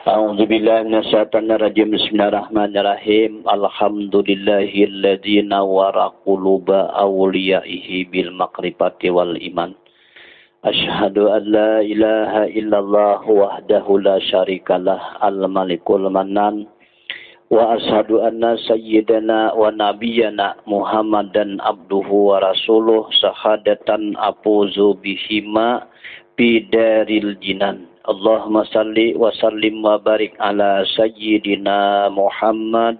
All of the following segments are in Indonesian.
A'udzu billahi minasyaitonir rajim. Bismillahirrahmanirrahim. Alhamdulillahilladzi nawwara quluba awliyaihi bil maqrifati wal iman. Asyhadu an la ilaha illallah wahdahu la syarikalah al-malikul mannan. Wa asyhadu anna sayyidana wa nabiyyana Muhammadan abduhu wa rasuluh syahadatan afuzu bihima bidaril jinan. Allahumma salli wa sallim wa barik ala sayyidina Muhammad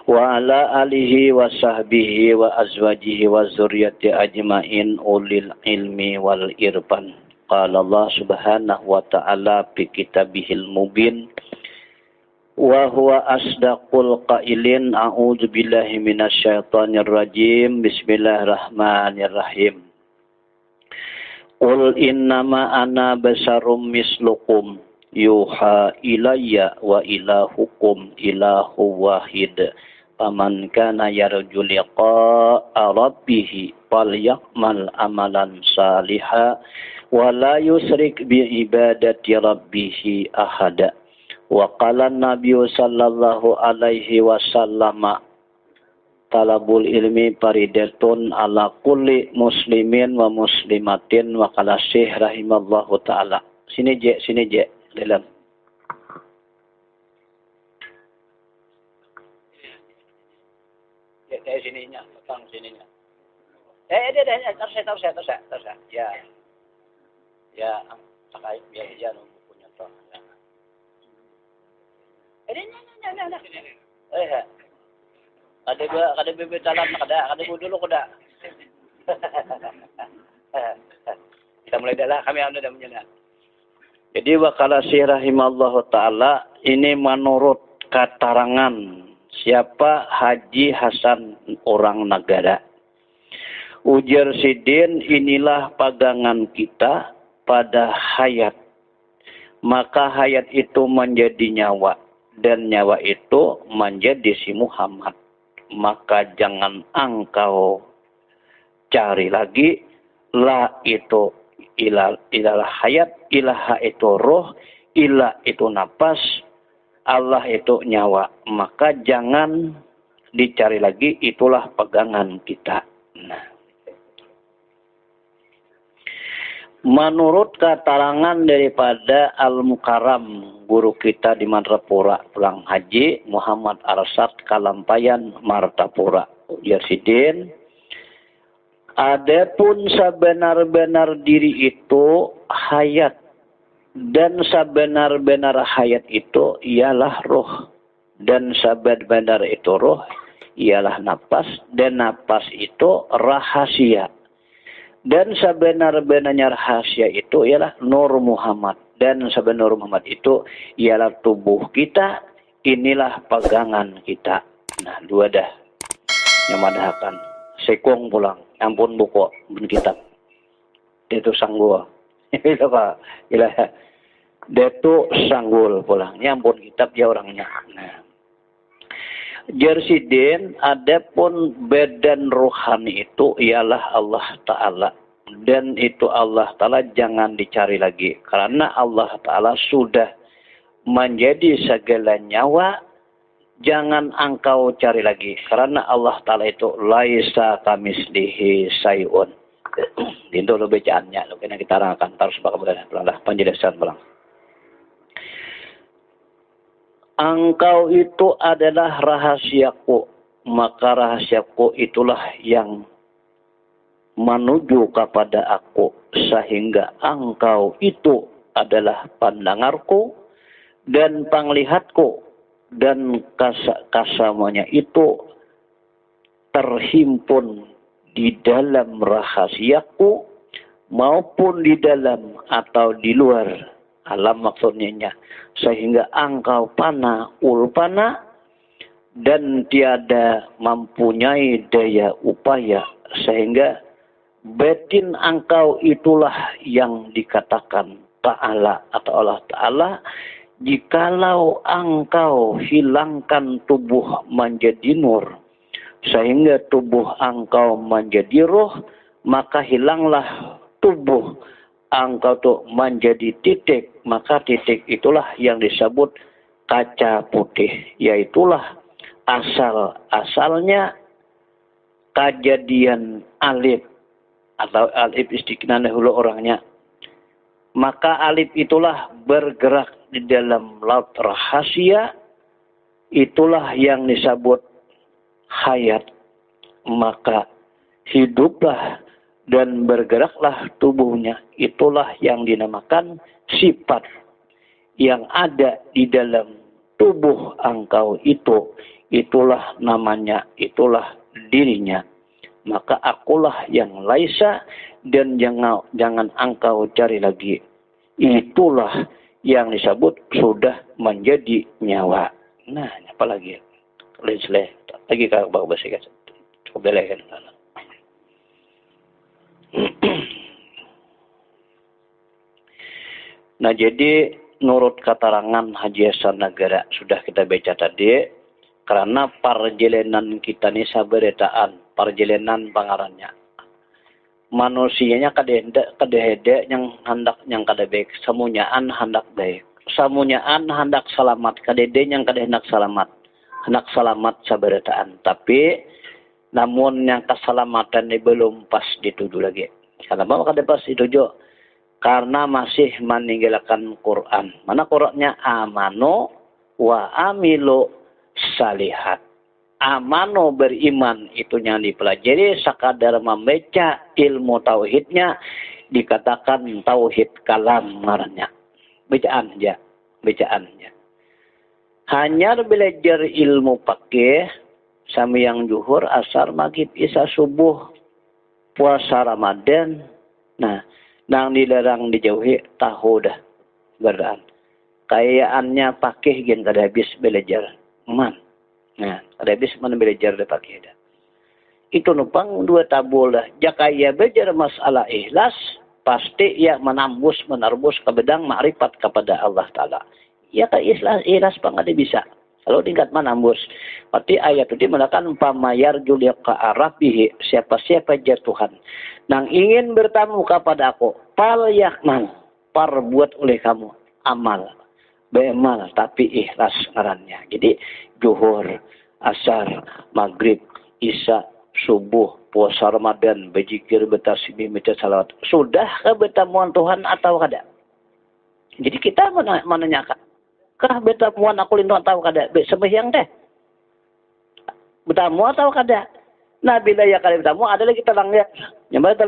wa ala alihi wa sahbihi wa azwajihi wa zurriyyati ajmain ulil ilmi wal irfan. Qala Allah subhanahu wa ta'ala fi kitabihil mubin wa huwa asdaqul qailin. A'udzu billahi minasyaitonir rajim. Bismillahirrahmanirrahim. Qul innama ana basarum mislukum yuha ilayya wa ilahukum ilahu wahid. Faman kana yarju liqa'a rabbih falya'mal amalan salihan wa la yusrik bi ibadati rabbih ahada. Wa qala an-nabiyyu sallallahu alaihi wasallam talabul ilmi faridatun ala kulli muslimin wa muslimatin wa qala syekh rahimallahu ta'ala. Sini je dalam. Ya sininya, petang sininya. Terus. Ya, pakai biar dia punya toh. Kada bebe talam kada dulu kada. Kita mulai dah kami anda dah menyana. Jadi wakala Syekh rahimallahu taala ini menurut keterangan siapa Haji Hasan orang negara. Ujar Sidin, inilah pegangan kita pada hayat. Maka hayat itu menjadi nyawa dan nyawa itu menjadi si Muhammad. Maka jangan engkau cari lagi. La itu ilalah hayat, ilaha itu roh, ilah itu napas, Allah itu nyawa. Maka jangan dicari lagi, itulah pegangan kita. Nah, menurut keterangan daripada Al-Mukarram, guru kita di Madrapura pulang haji, Muhammad Arsad Kalampayan Martapura, Yersidin, adapun sebenar-benar diri itu hayat, dan sebenar-benar hayat itu ialah roh, dan sebenar-benar itu roh ialah napas, dan napas itu rahasia. Dan sebenar-benarnya rahasia itu ialah Nur Muhammad. Dan sebenarnya Muhammad itu ialah tubuh kita. Inilah pegangan kita. Nah, dua dah. Yang madahkan. Sekong pulang. Ampun buku. Ampun kitab. Itu sanggul. Itu Pak. Itu sanggul pulang. Yang ampun kitab dia orangnya. Nah. Jersidin, adapun badan rohani itu ialah Allah Ta'ala. Dan itu Allah Ta'ala jangan dicari lagi. Karena Allah Ta'ala sudah menjadi segala nyawa. Jangan engkau cari lagi. Karena Allah Ta'ala itu laisa kamislihi sayun. Itu lo bacaannya. Lo kena kita arahkan. Terus bakal berada. Penjelasan pulang. Engkau itu adalah rahasiaku, maka rahasiaku itulah yang menuju kepada aku, sehingga engkau itu adalah pandangarku dan penglihatku, dan kasamanya itu terhimpun di dalam rahasiaku maupun di dalam atau di luar alam maksudnya, sehingga engkau pana ulpana dan tiada mempunyai daya upaya, sehingga batin engkau itulah yang dikatakan Ta'ala atau Allah Ta'ala. Jikalau engkau hilangkan tubuh menjadi nur, sehingga tubuh engkau menjadi roh, maka hilanglah tubuh engkau tuh menjadi titik, maka titik itulah yang disebut kaca putih. Yaitulah asalnya kejadian alif atau alif istiqnanah hulu orangnya. Maka alif itulah bergerak di dalam laut rahasia. Itulah yang disebut hayat. Maka hiduplah dan bergeraklah tubuhnya. Itulah yang dinamakan sifat yang ada di dalam tubuh engkau itu. Itulah namanya, itulah dirinya. Maka akulah yang laisa dan jangan engkau cari lagi. Itulah yang disebut sudah menjadi nyawa. Nah, apa lagi? Lagi kalau bahasa kita cukup belekan. Nah, jadi menurut keterangan Haji Hasan Nagara sudah kita baca tadi, karena perjalanan kita ini saberetaan, perjalanan pangarannya. Manusianya kadehede yang hendak yang kada baik, samunyaan hendak baik. Samunyaan hendak selamat, kadede yang kada hendak selamat. Hendak selamat saberetaan, tapi namun yang keselamatan ini belum pas dituju lagi. Kenapa kada pas dituju? Karena masih meninggalkan Quran. Mana Qurannya? Amanu wa amilu salihat. Amanu beriman itu yang dipelajari, sekadar membaca ilmu tauhidnya dikatakan tauhid kalam ngarannya. Bacaan aja. Hanya belajar ilmu pakai sami yang zuhur, asar, maghrib, isya, subuh, puasa Ramadan. Nah, nang dilarang dijauhi tahu dah berdaan. Kayaannya pakai gen kada habis belajar. Man. Nah, kada habis mana belajar dah pakai dah. Itu numpang dua tabul dah. Jika ia belajar masalah ikhlas, pasti ia menembus ke bedang ma'rifat kepada Allah Ta'ala. Ya ka ikhlas pang ada bisa. Kalau tingkat menembus. Berarti ayat itu mengatakan pamayar juliqa arabihi, siapa-siapa jar Tuhan nang ingin bertamu kepada aku, fal yakmal, perbuat oleh kamu amal. Bemal tapi ikhlas ngarannya. Jadi zuhur, asar, maghrib, isya, subuh, puasa Ramadan, berzikir, bertasbih, baca salawat. Sudah ke bertemuan Tuhan atau kada? Jadi kita menanyakan, kah bertemuan aku lindung atau kada? Sembahyang teh. Bertemu atau kada? Nah, bila ya kada bertemu, ada lagi terangnya. Yang mana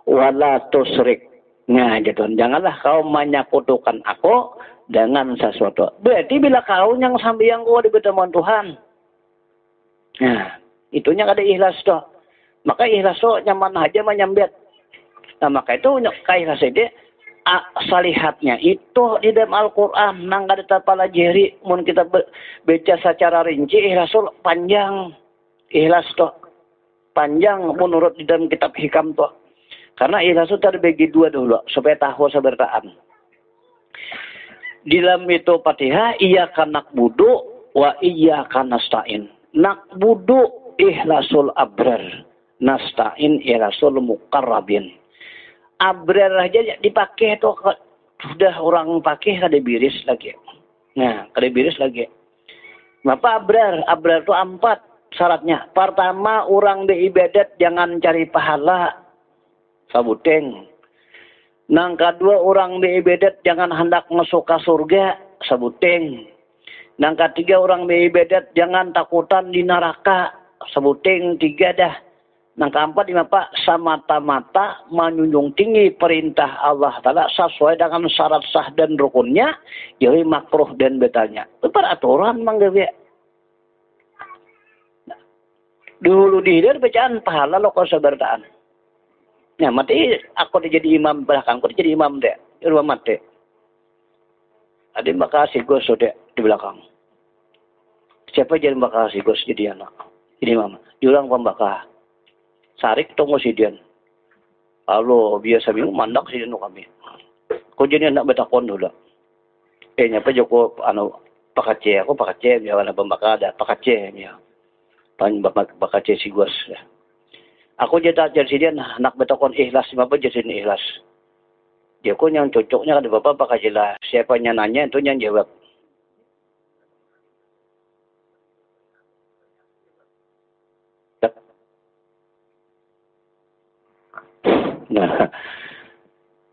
wala tusrik. Nah, gitu. Janganlah kau menyekutukan aku dengan sesuatu. Berarti bila kau yang sambil kau di pertemuan Tuhan. Nah, itunya kada ikhlas toh. Maka ikhlas toh nyaman aja menyambet. Nah, maka itu ikhlas itu salihatnya itu di dalam Al-Quran. Nang kada terpelajari. Mun kita baca secara rinci, ikhlas toh panjang. Ikhlas toh panjang menurut di dalam kitab hikam toh. Karena ikhlas itu terbagi dua dulu supaya tahu sabertaan. Di dalam itu Fatihah, iyyaka na'budu wa iyyaka nasta'in. Na'budu ikhlasul abrar, nasta'in ikhlasul muqarrabin. Abrar aja dipakai itu sudah orang pakai kada biris lagi. Nah, kada biris lagi. Apa abrar? Abrar itu 4 syaratnya. Pertama, orang beribadat jangan cari pahala. Sabuteng. Nang kedua, orang beribadat jangan hendak masuk ke surga. Sabuteng. Nang ketiga, orang beribadat jangan takutan di neraka. Sabuteng 3 dah. Nang keempat, Pak, semata-mata menjunjung tinggi perintah Allah Ta'ala sesuai dengan syarat sah dan rukunnya. Jadi makruh dan betanya. Itu peraturan manggawe. Dulu dihidar bacaan pahala lo kau sabartaan. Nah, mati aku jadi imam belakang, aku jadi imam deh. Di rumah mati. Ada makasih gue sudah di belakang. Siapa jadi makasih gue jadi anak. Jadi imam. Diulang pembakah. Sarik tunggu si Dian. Halo, biasa bingung mandak si Dian kami. Kau jadi anak betakon dulu. Nyapa Joko pakace, aku pakace biar anak pembakah ada pakace ya. Pan bakace si gue. Aku jadi si Dian anak betakon ikhlas, apa jadi ikhlas. Dia kok yang cocoknya ada bapak pakai jelas. Siapanya nanya itu yang jawab. Nah,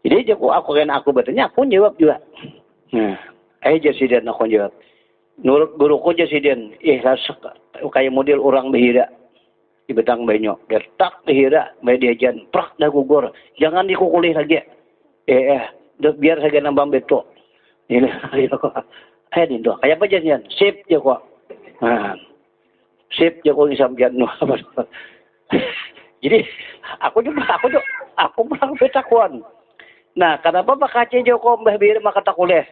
jadi aku kan aku bertanya, aku jawab juga. Nah, jasiden aku jawab. Nurut guruku jasiden, ikhlas kayak model orang behira di betang banyak. Gertak behira, mediajan, prak dah gugur. Jangan dikukulih lagi. Biar saya nambah beto. Ini kok. Itu kayak apa janjian? Sip ya kok. Nah, sip ya kok disampian. Jadi aku pulang betakuan. Nah, kenapa Pak Kace Joko Mbah Bir maka tak boleh?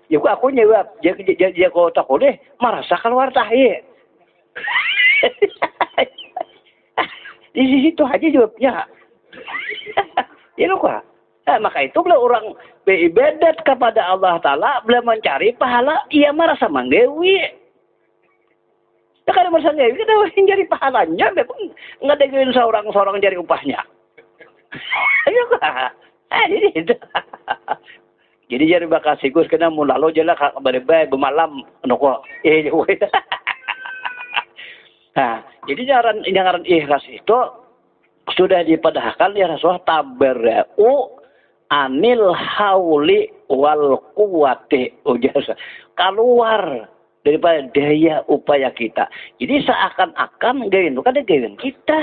Ya aku jawab, dia kok tak boleh, merasa keluar tahi. Di situ aja jawabnya. Ya lupa. Nah, maka itu bila orang beribadat kepada Allah Ta'ala, bila mencari pahala, ia merasa manggewi. Ya kan merasa manggewi, kita yang cari pahalanya, memang nggak ada seorang cari upahnya. Ya kan? Jadi jadi bakal sigus kena mulalo je lah berbaik bermalam noko. Nah, jadi jangan ikhlas itu sudah dipadahkan ya Rasulullah tabarra'u anil hauli wal quwwati ujasa. Keluar daripada daya upaya kita. Jadi seakan-akan gawin itu kan ada gawin kita.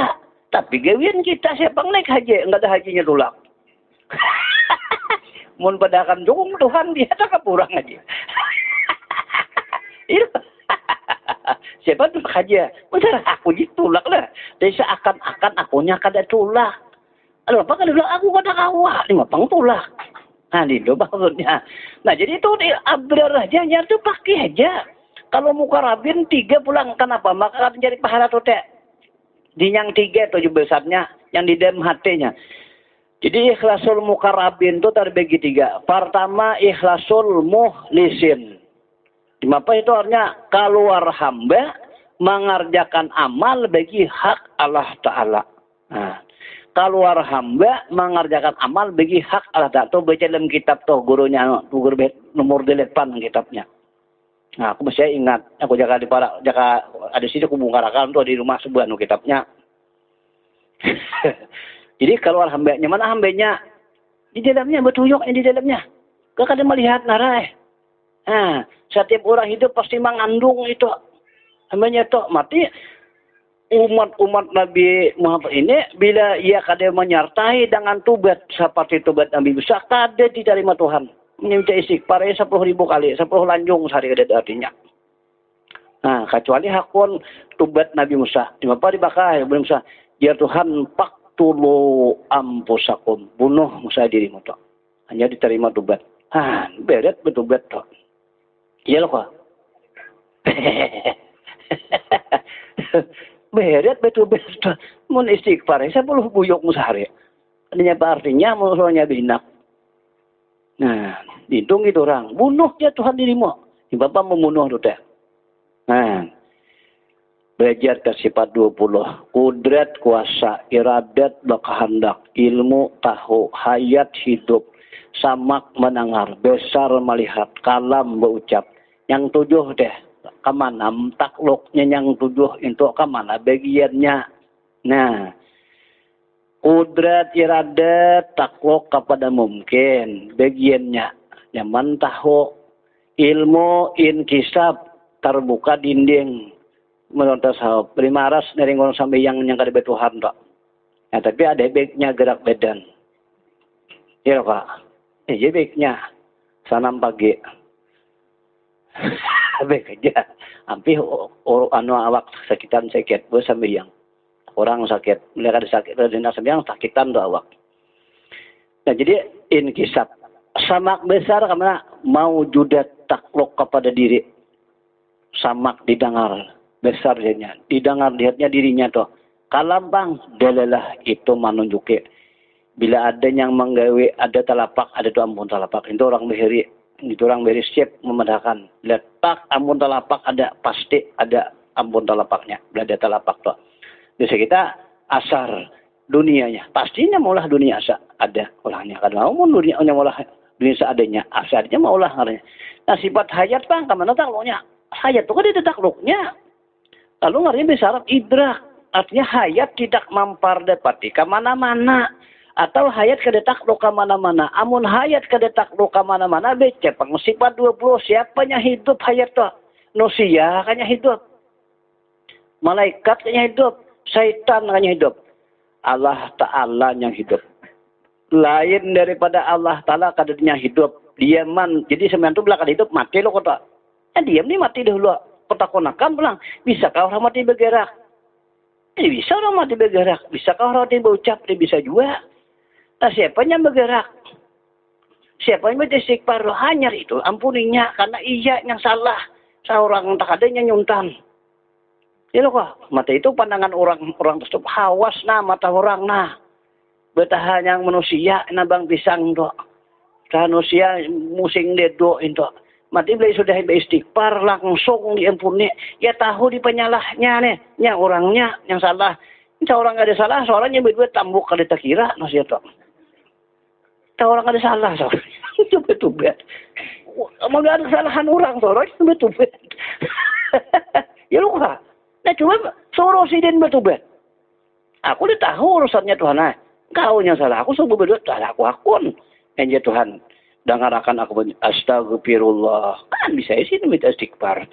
Tapi gawin kita siapa naik haji, enggak ada hajinya tulak. Mun padahkan jung Tuhan dia tak kurang aja. Siapa tuh haji? Benar aku ditulak lah. Dari seakan-akan akunya kada tulak. Aduh, apa kada tulak aku kada kawah, ini mapang tulak. Nah, itu maksudnya. Nah, jadi itu abrar aja, nyari tuh pakai aja. Kalau muka rabin 3 pulang, kenapa? Maka akan jadi pahala tuh teh. Di yang 3 tujuh besarnya, yang di dalam hatinya. Jadi ikhlasul mukarrabin itu terbagi 3. Pertama ikhlasul muhlisin. Apa itu artinya? Keluar hamba mengerjakan amal bagi hak Allah Ta'ala. Nah, keluar hamba mengerjakan amal bagi hak Allah Ta'ala. Itu baca dalam kitab tuh gurunya, guru nomor 8 kitabnya. Nah, aku masih ingat. Aku jaga ada sini aku bungkarakan tuh di rumah sebuah kitabnya. Jadi keluar hambanya, mana hambanya? Di dalamnya, betuyuk di dalamnya. Gak ada melihat narai. Nah, setiap orang hidup pasti mengandung itu. Hambanya itu mati. Umat Nabi Muhammad ini, bila ia kada menyertai dengan tubat, seperti tubat Nabi Musa, kada diterima Tuhan. Minta istighfar 10.000 kali, 10 lanjung sehari kada artinya. Nah, kecuali hakun tubat Nabi Musa. Di apa dibakai Nabi Musa? Ya Tuhan, tulu ampusakum, bunuh Musa dirimu toh. Hanya diterima tubat. Beret betubat toh. Iya loh kok. Beret betubat toh. Mun istighfar 10 buyuk musahari. Artinya musuhnya binak. Nah, dihitung itu orang. Bunuh ya Tuhan dirimu. Si Bapak membunuh tuh teh. Nah, belajar ke sifat 20. Kudrat, kuasa, iradat, kehendak, ilmu, tahu, hayat, hidup, samak, mendengar, besar, melihat, kalam, berucap. Yang 7 deh, kemana? Takluknya yang 7 itu kemana? Bagiannya. Nah, kudrat, iradat, takluk kepada mungkin. Bagiannya. Nyaman tahu, ilmu, inkisab, terbuka dinding. Menurut saya, primaras dari ngomong sampai yang kada Tuhan tak. Ya, tapi ada baiknya gerak badan. Ya Pak. Jadi baiknya sanam pagi. Baik aja. Hampir awak sakitan sakit, bos sampai yang orang sakit, mereka ada sakit, ada sampai yang sakitan tuh awak. Nah jadi inkisab samak besar karena mau judat takluk kepada diri. Samak didengar. Besar jadinya. Didengar lihatnya dirinya tuh. Kalam bang, dalalah itu menunjuki. Bila ada yang menggawe, ada talapak, ada tuh ampun talapak. Itu orang beheri. Itu orang beheri siap memedahkan. Letak ampun talapak ada, pasti ada ampun talapaknya. Bila ada talapak tuh. Biasa kita asar. dunianya. Pastinya maulah dunia ada ulahnya. Karena mau dunianya maulah dunia seadanya. Asalnya maulah ngaranya. Nah sifat hayat bang, kemana takluknya? Hayat itu kan tidak takluknya. Lalu ngarinya bisa idrak. Artinya hayat tidak mampar dapati kemana-mana. Atau hayat kedetak luka mana-mana. Amun hayat kedetak luka mana-mana. Becepang sifat 20. Siapanya hidup hayat tuh? Nusia kanya hidup. Malaikat kanya hidup. Syaitan kanya hidup. Allah Ta'ala yang hidup. Lain daripada Allah Ta'ala kadangnya hidup. Diaman. Jadi semen itu belakang hidup mati lo kota. Diam nih mati dahulu. Kota konakan pulang. Bisakah orang mati bergerak? Bisa orang mati bergerak. Bisakah orang mati berucap? Bisa juga. Nah siapa yang bergerak? Siapa yang beristighfar? Hanya itu. Ampuninya. Karena iya yang salah. Seorang tak ada yang nyuntan. Ya loh kok. Mata itu pandangan orang tersebut. Hawas nah mata orang nah. Betahan yang manusia. Nabang pisang do. Manusia musing dedo itu. Mati beli sudah beristighfar. Langsung diampuni. Ya tahu di penyalahnya nih. Yang orangnya yang salah. Seorang ada salah. Seorangnya berdua tambuk kalau tak kira. Nasi itu. Orang ada salah. Itu betul-betul. Mau ada kesalahan orang sorot betul-betul. Ya lu kah? Nah cuma sorosiden betul-betul. Aku udah tahu urusannya Tuhan. Nah, kau yang salah. Aku sebut berdua salah aku akun. Yang Tuhan. Dengarkan aku astagfirullah. Kan bisa sih minta istighfar.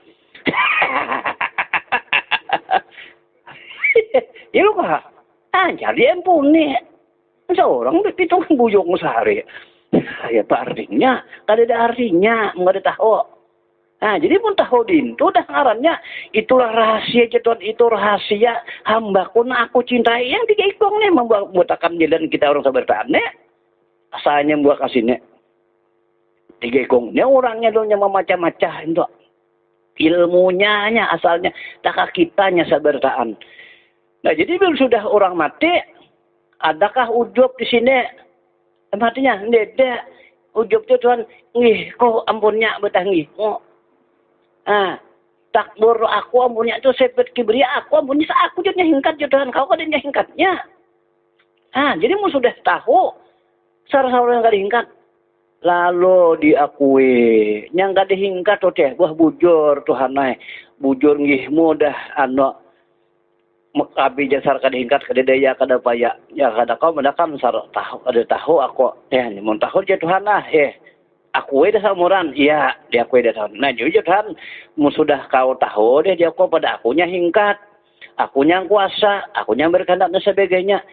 Ya lu kah? Jadi ampuni. Seorang itu bujung sehari. Ya artinya, tidak ada artinya, nggak ada tahu. Nah, jadi pun tahu itu udah ngarannya, itulah rahasia Tuhan, itu rahasia hambaku, nah aku cintai yang tiga ikong nih, membuatkan jalan kita orang sabartaan nih. Asalnya buat kasihnya. Tiga ikong, ini orangnya dong yang memacah-macah itu. Ilmunya asalnya, tak kitanya sabartaan. Nah, jadi bila sudah orang mati, adakah ujub di sini? Artinya, tidak. Ujub itu Tuhan, ngih, kok ampunnya betah ngih. Oh. Takbur aku ampunnya itu sepet kibria aku ampunnya aku jadi hingkat Tuhan. Kau kan dia hingkatnya. Jadi mu sudah tahu. Sarah-sarah yang gak dihingkat. Lalu diakui. Yang gak dihingkat tuh teh. Wah bujur Tuhan naik. Bujur ngih mudah anak. Abi jasar kada hingkat kada daya kada paya ya kada kau mendakan sar tahu ada tahu aku ya mun tahu je Tuhan lah aku dah samuran iya dia aku dah Tuhan nah jadi Tuhan mu sudah kau tahu dia aku pada akunya hingkat akunya yang kuasa akunya yang berkehendak dan sebagainya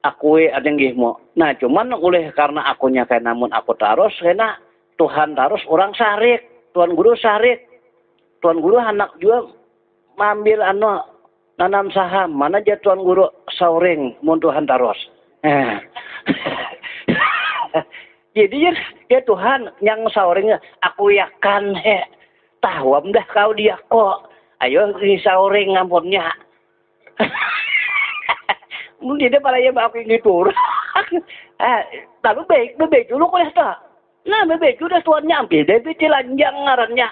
aku ada ngihmu nah cuman oleh karena akunya kayak namun aku taros karena Tuhan taros orang sarik Tuhan guru sarik Tuhan guru anak juga mambil nanam saham, mana aja Tuan Guru sauring, mun Tuhan taros. Jadi ya Tuhan yang sauringnya, aku yakan tawam dah kau dia kok. Ayo sauring ngampunnya. Mungkin dia pada yang aku ingin turun. Tapi baik dulu kok ya tak. Nah baik sudah Tuhan nyambil, tapi cilanjang ngarannya.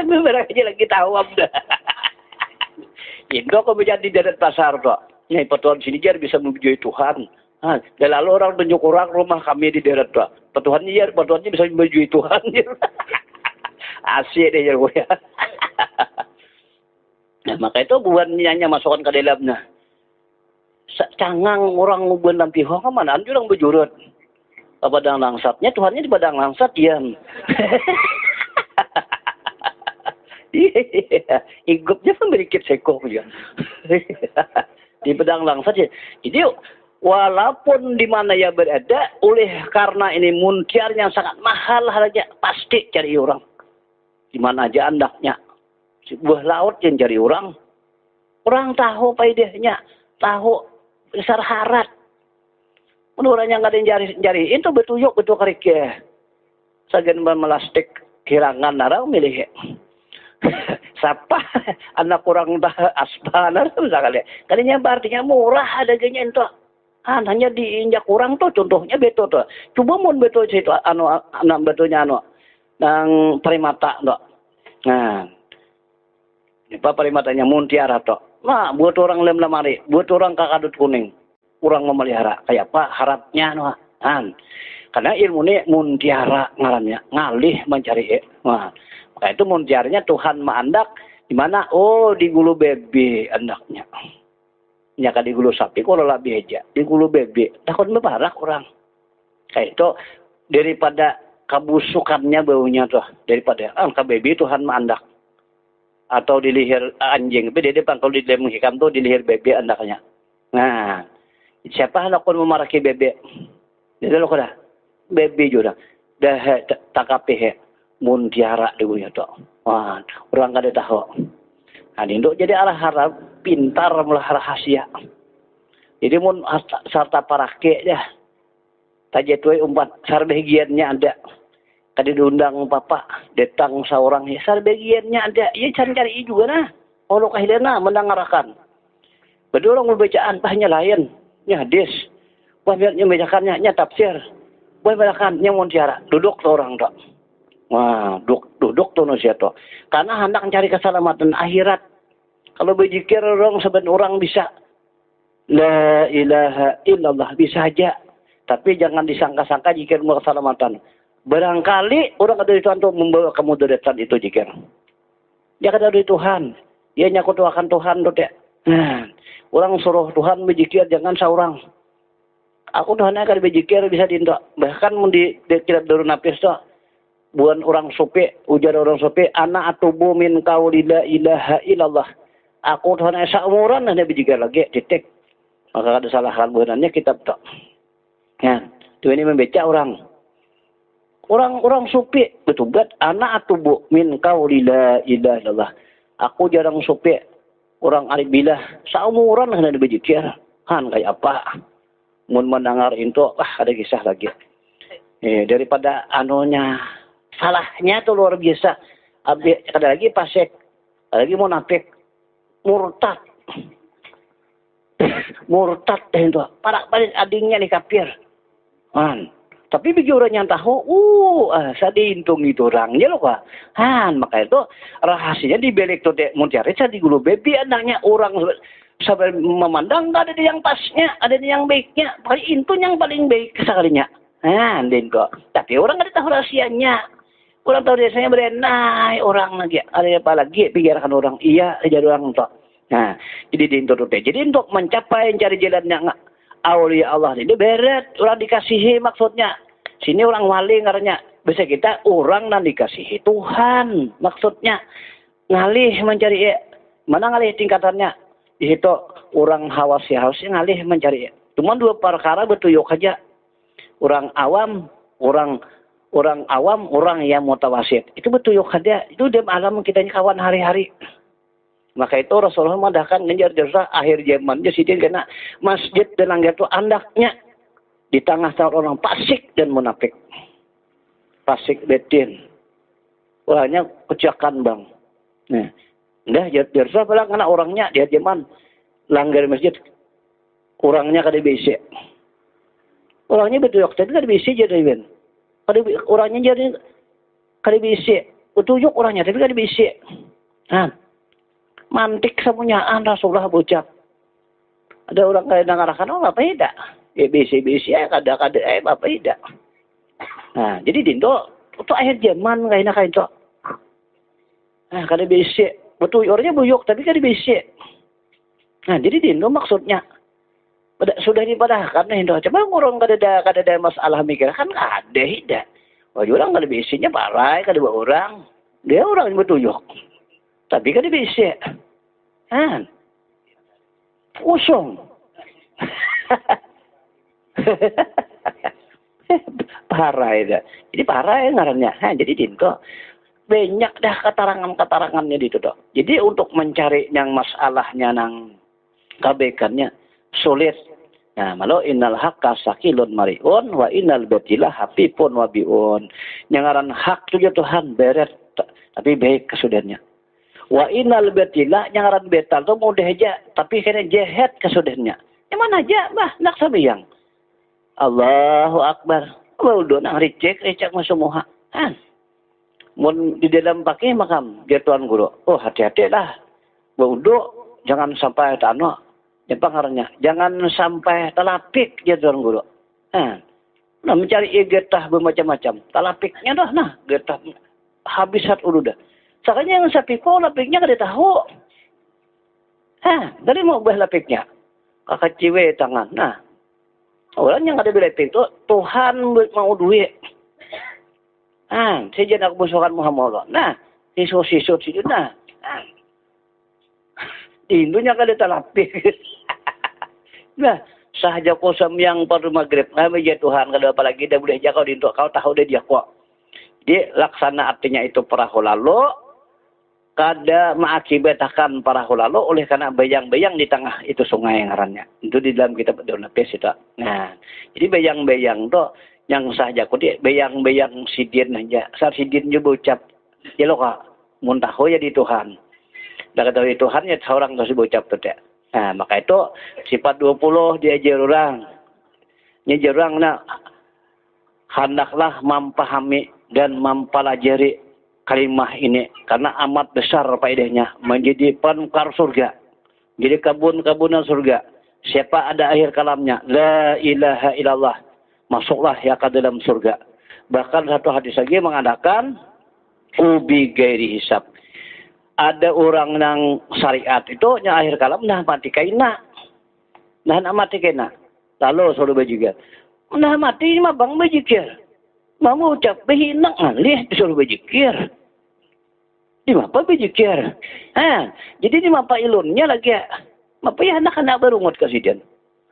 Beberapa aja lagi tahu dah. Indo kau menjadi darat pasar tuh. Nih petuan sini jar bisa memuji Tuhan. Dan lalu orang tunjuk orang rumah kami di darat tuh. Petuannya bisa memuji Tuhan. Asyik deh gue ya. Nah maka itu buannya masukkan ke dalamnya. Cangang orang nguben lampi ho mana anjur orang bejurut. Padang langsatnya Tuhannya di padang langsat diam. Higupnya kan sedikit seko ya. Di pedang langsat ya. Jadi walaupun di mana ya berada, oleh karena ini muntiar yang sangat mahal harganya, pasti cari orang. Di mana aja andaknya. Sebuah laut yang cari orang. Orang tahu faedahnya, tahu besar harat. Menurut yang nggak ada yang jari itu betul karik ya. Sagan melastik kirangan narang milih. Siapa anak kurang dah aspanar misalnya. Kalinya artinya murah adanya itu. Hanya diinjak kurang tuh contohnya betul tuh. Coba mun betul situ anak betulnya nang primata tuh. Nah. Apa primatanya muntiara tuh. Nah, buat orang lem lemari, buat orang kakadut kuning, orang memelihara. Kayak apa harapnya, noh. Karena ilmu ini muntiara ngarannya, ngalih mencari. Nah, maka itu muntiaranya Tuhan mandak di mana? Oh, di gulu bebe andaknya. Nyaka di gulu sapi kalau lebih aja, di gulu bebe. Takut bebarak orang. Kayak itu daripada kabusukannya baunya tuh, daripada KBB Tuhan mandak. Atau di leher anjing, tapi dia depan kalau di dalam hikam tuh di leher bebek andaknya. Nah, siapa hendak pun memaraki bebek? Dia lo kada bebek juga. Dah takape muntiara degunya tuh. Wah, orang kada tahu. Nah, induk jadi arah harap pintar melah rahasia. Jadi mun sarta parake dah. Tajetwe umpat sarbegiannya ada. Tadi diundang papa, datang seorang hisar bagiannya ada. Ia cari-cari juga nah. Kalau kahilena mendengarkan. Berdua orang membacaan, pahnya lain. Nya hadis. Wah biarnya membacakannya, nya tafsir. Wah membacakannya muntiara. Duduk tuh orang tuh. Wah, duduk tuh nusia tuh. Karena hendak mencari keselamatan akhirat. Kalau berzikir orang sebenarnya orang bisa. La ilaha illallah. Bisa aja. Tapi jangan disangka-sangka jika mau keselamatan. Barangkali orang ada di Tuhan untuk membawa kemudaratan itu jikir. Dia ada di Tuhan. Dia nyakutuakan Tuhan tuh dek. Orang suruh Tuhan berzikir jangan seorang. Aku Tuhan akan berzikir bisa dintok. Bahkan di kitab Darun Nafis tuh. Bukan orang sope, ujar orang sope. Ana atubu min qauli la ilaha illallah. Aku Tuhan esa umuran dan dia berzikir lagi. Titik. Maka ada salah buanannya kitab tuh. Ya, itu ini membaca orang. Orang supi betul bet anak atubu min qauli la ilaha illallah. Aku jarang supi orang arif bilah saumuran kena dibejikir. Kayak apa? Mun mendengar itu ada kisah lagi. Daripada anunya salahnya tuh luar biasa. Ada lagi pasek, ada lagi munafik, murtad. Murtad itu. Para adingnya nih kafir. Tapi bagi orang yang tahu, saya dihitung itu orangnya loh Pak. Maka itu rahasianya di belik tuh muntiara saya di gulu bebi anaknya orang sampai memandang nggak ada yang pasnya, ada yang baiknya. Paling itu yang paling baik sekalinya. Kok. Tapi orang nggak tahu rahasianya. Orang tahu biasanya berenai orang lagi, ada apa lagi pikirkan orang iya jadi orang itu. Jadi itu tuh. Jadi untuk mencapai cari jalannya aulia Allah ini beret orang dikasihi maksudnya. Sini orang wali ngaranya. Bisa kita orang yang dikasihi Tuhan maksudnya. Ngalih mencari mana ngalih tingkatannya. Di situ orang hawas-hawas ngalih mencari. Cuma dua perkara betuyuk aja. Orang awam, orang yang mutawasid. Itu betuyuk aja. Itu dalam alam kita kawan hari-hari. Maka itu Rasulullah mengadakan ngejar-jar akhir zamannya sih kena masjid dan langgar itu andaknya di tengah-tengah orang fasik dan munafik. Fasik betin. Orangnya kecakan bang. Nah, jar-jar pala karena orangnya dia zaman langgar masjid orangnya kada BC. Orangnya betul tapi kada BC jadi ben. Orangnya jadi kada BC. Utuyuk orangnya tapi kada BC. Mantik semuanyaan Rasulullah bocap. Ada orang kaya dengarkan, apa tidak? BC ya kada apa tidak? Jadi dindo itu akhir zaman kaya itu. Kada BC. Betul orangnya buyuk tapi kada BC. Jadi dindo maksudnya sudah dipadahkan dindo. Coba orang kada ada masalah mikir kan ada tidak. Wah orang kada BC-nya barai kada orang. Dia orang yang betuyuk. Tapi kan bisa. Kosong. Parah ya. Jadi parah ya ngarannya. Jadi dinto. Banyak dah keterangan-keterangannya di itu. Jadi untuk mencari yang masalahnya nang kebaikannya sulit. Malu innal haqqa sakilun mariun wa innal batila hafifun wabiun. Yang ngaran hak juga Tuhan beret. Tapi baik kesudahannya. Wa innal batila yang ngaran betal tuh mudah aja. Tapi kena jahat kesudahannya. Yang mana aja bah nak sabiyang. Allahu Akbar. Udah nang recek masuk moha. Mun di dalam pakai makam dia tuan guru. Oh hati-hati lah. Udah jangan sampai tano. Yang pangarnya, jangan sampai talapik dia tuan guru. Nah mencari getah bermacam-macam. Talapiknya dah, nah getah habis hat ulu dah. Sakanya yang sapiko lapiknya kada tahu. Dari mau bah lapiknya. Kakak ciwe tangan. Nah, orang yang ada di lapik itu Tuhan mau duit. Saya nak musuhan Muhammad. Nah, sisut situ nah. Di Indonya kada talapik. Nah, sahaja kosam yang pada maghrib. Ya Tuhan, kada apa lagi dah boleh aja kau dintuk. Kau tahu dia kok. Dia laksana artinya itu perahu lalu. Kada mengakibatkan perahu lalu oleh karena bayang-bayang di tengah itu sungai yang ngarannya. Itu di dalam kitab Donapes itu. Nah, jadi bayang-bayang tuh yang sahaja kau dia bayang-bayang sidin aja. Saat sidin juga ucap. Ya lo kak, muntaho ya di Tuhan. Dah kata di Tuhan ya seorang terus ucap tuh dia. Nah, maka itu sifat 20 diajar orang. Nyajar orang nak hendaklah memahami dan mempelajari kalimah ini karena amat besar faedahnya menjadi pengkar surga. Jadi kebun-kebunan surga. Siapa ada akhir kalamnya la ilaha illallah masuklah ya ke dalam surga. Bahkan satu hadis lagi mengadakan ubi gairi hisab. Ada orang yang syariat itu yang akhir kalam nah mati kaina. Nah mati kaina. Lalu suruh berjikir. Nah mati mah bang berjikir. Mau ucap behinak ngalih disuruh berjikir. Di apa berjikir? Jadi di apa ilunnya lagi. Apa ya anak-anak berungut ke sidian.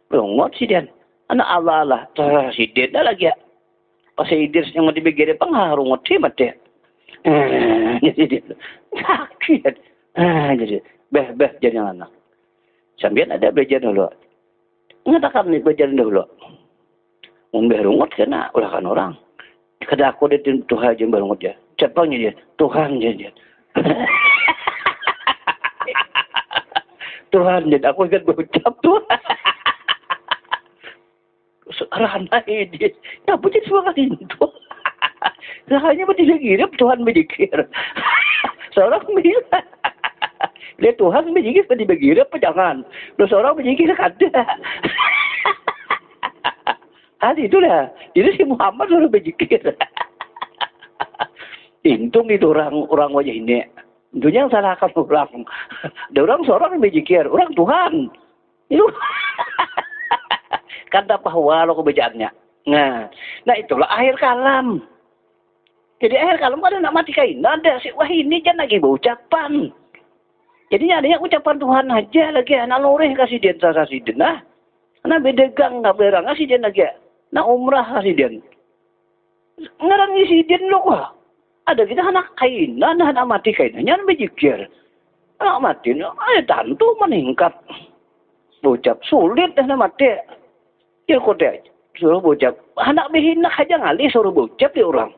Berungut sidian. Anak Allah sidian dah lagi. Pas sidian yang mau dibigir pengarungut sih mati. Jadi sakit. Jadi beh jadi anak. Sambil ada belajar dulu. Ngatakan nih belajar dulu. Berungut kena ulah kan orang. Kada aku dia Tuhan aja berungut ya. Cepangnya dia Tuhan dia. Tuhan dia aku ingat berucap Tuhan. Sekarang dia. Ya puji semua kali itu. Hanya berjikir Tuhan berjikir. Seorang bilang, lihat Tuhan berjikir berjikir apa jangan? Terus orang berjikir kada. Itulah. Jadi si Muhammad suruh berjikir. Intung itu orang wajah ini. Tentunya yang salahkan orang. Ada orang seorang yang berjikir, orang Tuhan. Itu kata bahwa lo kebacaannya. Nah itulah akhir kalam. Jadi akhir kalam ada nak mati kain. Ada si wah ini jangan lagi berucapan. Jadi ada yang ucapan Tuhan aja lagi. Nak loreh kasih dia kasih dia. Nah bedegang nggak berang kasih dia lagi. Nak umrah kasih dia. Ngarang isi dia lo kok. Ada kita anak kain. Nah nak mati kain. Jangan berjikir. Nak mati. Tentu meningkat. Berucap sulit dah nak mati. Ya kok dia suruh berucap. Anak behina aja ngalih suruh berucap dia orang.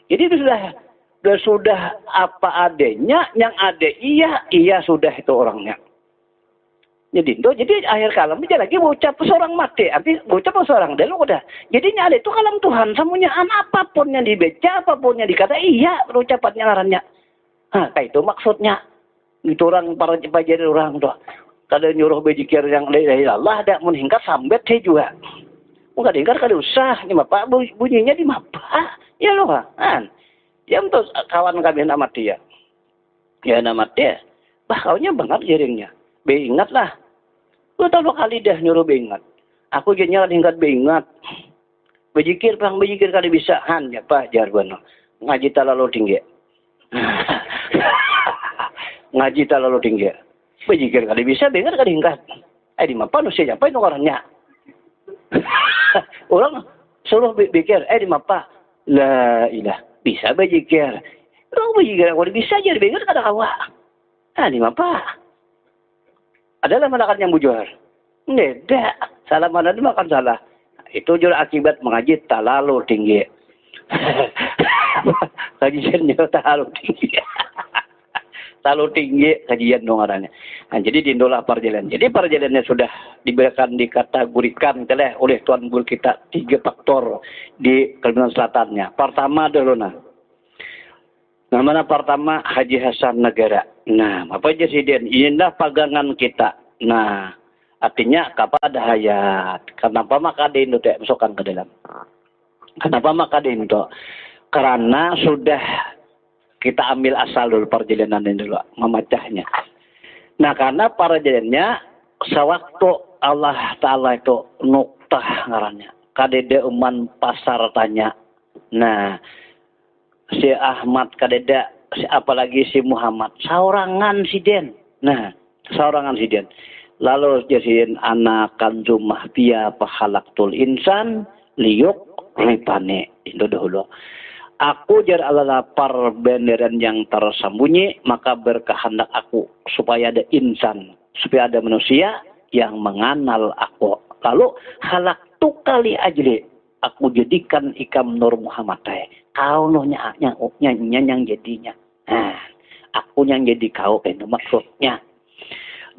Jadi itu sudah apa adanya, yang ada iya sudah itu orangnya. Jadi akhir kalam dia lagi berucap seorang mati, arti berucap seorang dia lu udah. Jadinya ada itu kalam Tuhan, semuanya apapun yang dibaca, apapun yang dikata iya ucapannya ngarannya. Kayak itu maksudnya. Itu orang para jadi orang tuh. Kada nyuruh berzikir yang la ilaha illallah ada meningkat sambat saya juga. Enggak dengar kada usah, ni apa bunyinya di apa? Ya loh kan. Ya untuk kawan kami nak mati ya. Ya nak mati. Bah kaunya banget jaringnya. Beingatlah. Lu tahu kali dah nyuruh beingat. Aku jadinya ingat beingat. Berzikir kada bisa ya Pak jargono. Ngaji terlalu tinggi. Ngaji terlalu tinggi. Berzikir kada bisa, beingat kada ingat. Di mana manusia apa itu orangnya? Orang suruh pikir, di mapa la ilah bisa berzikir. Orang berzikir kalau bisa aja dengar kata kawa. Di mapa? Adalah malakan yang bujur. Tidak, salah mana itu makan salah. Itu juga akibat mengaji terlalu tinggi. Kajiannya terlalu tinggi. Terlalu tinggi kajian dongarannya. Jadi di Indolah perjalanan. Jadi perjalanannya sudah diberikan dikategorikan oleh Tuan Guru kita 3 faktor di Kalimantan Selatannya. Pertama dulu Nah, mana pertama Haji Hasan Negara. Nah, apa aja sih Den? Inilah pegangan kita. Nah, artinya kepada hayat. Kenapa maka itu tidak masukkan ke dalam? Kenapa maka itu? Karena sudah kita ambil asal dulu perjalanan ini dulu, memecahnya. Nah, karena perjalanannya sewaktu Allah Ta'ala itu nuktah ngarannya. Kadede uman pasar tanya. Nah, si Ahmad kadeda, apalagi si Muhammad. Saurangan si Den. Nah, saurangan si Den. Lalu jadiin anak kanjumah pia pahalaktul insan liyuk ripane. Itu dahulu. Aku jar ala lapar benderan yang tersembunyi, maka berkehendak aku supaya ada insan, supaya ada manusia yang mengenal aku. Lalu halak tu kali ajli, aku jadikan ikam Nur Muhammad kau nohnya yang jadinya. Nah, aku yang jadi kau itu maksudnya.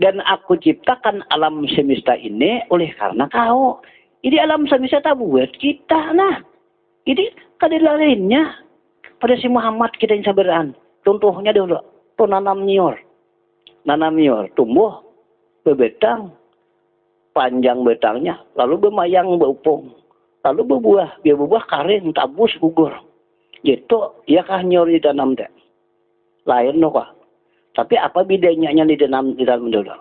Dan aku ciptakan alam semesta ini oleh karena kau. Ini alam semesta tak buat kita nah. Jadi kadang lainnya pada si Muhammad kita yang sabaran. Contohnya dulu, tuh nanam nyior, tumbuh, bebetang, panjang betangnya, lalu bemayang beupung, lalu berbuah, dia berbuah kering, tabus, gugur. Gitu, ya kah nyior di tanam deh. Lain loh kah. Tapi apa bedanya di dalam dulu?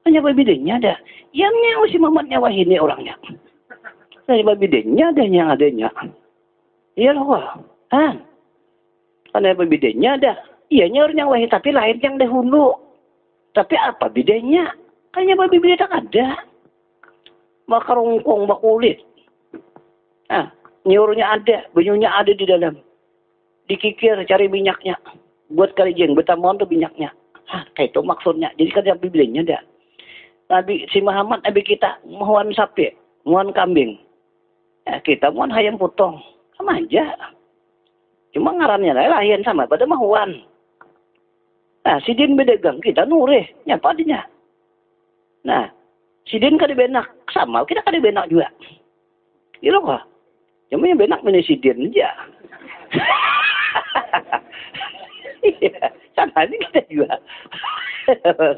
Hanya apa bedanya ada. Yang nyawa si Muhammad nyawa ini orangnya. Hanya apa bedanya adanya. Iya loh kah. Karena apa bedanya ada. Iya nyawa nyawa tapi lain yang dahulu. Tapi apa bedanya? Hanya apa bedanya tak ada. Maka rongkong bak kulit. Nyurnya ada, banyunya ada di dalam. Dikikir cari minyaknya. Buat kali jeng, betamon tuh minyaknya. Kayak itu maksudnya. Jadi kan apa bedanya ada. Nabi si Muhammad, Nabi kita mohon sapi, mohon kambing. Kita mohon hayam potong. Sama aja. Cuma ngarannya lain sama pada mahuan. Nah, sidin bedagang kita nureh, nyapa dinya. Nah, sidin kada benak sama kita kada benak juga. Iya loh kok. Cuma yang benak mana sidin aja. Iya, sama aja kita juga.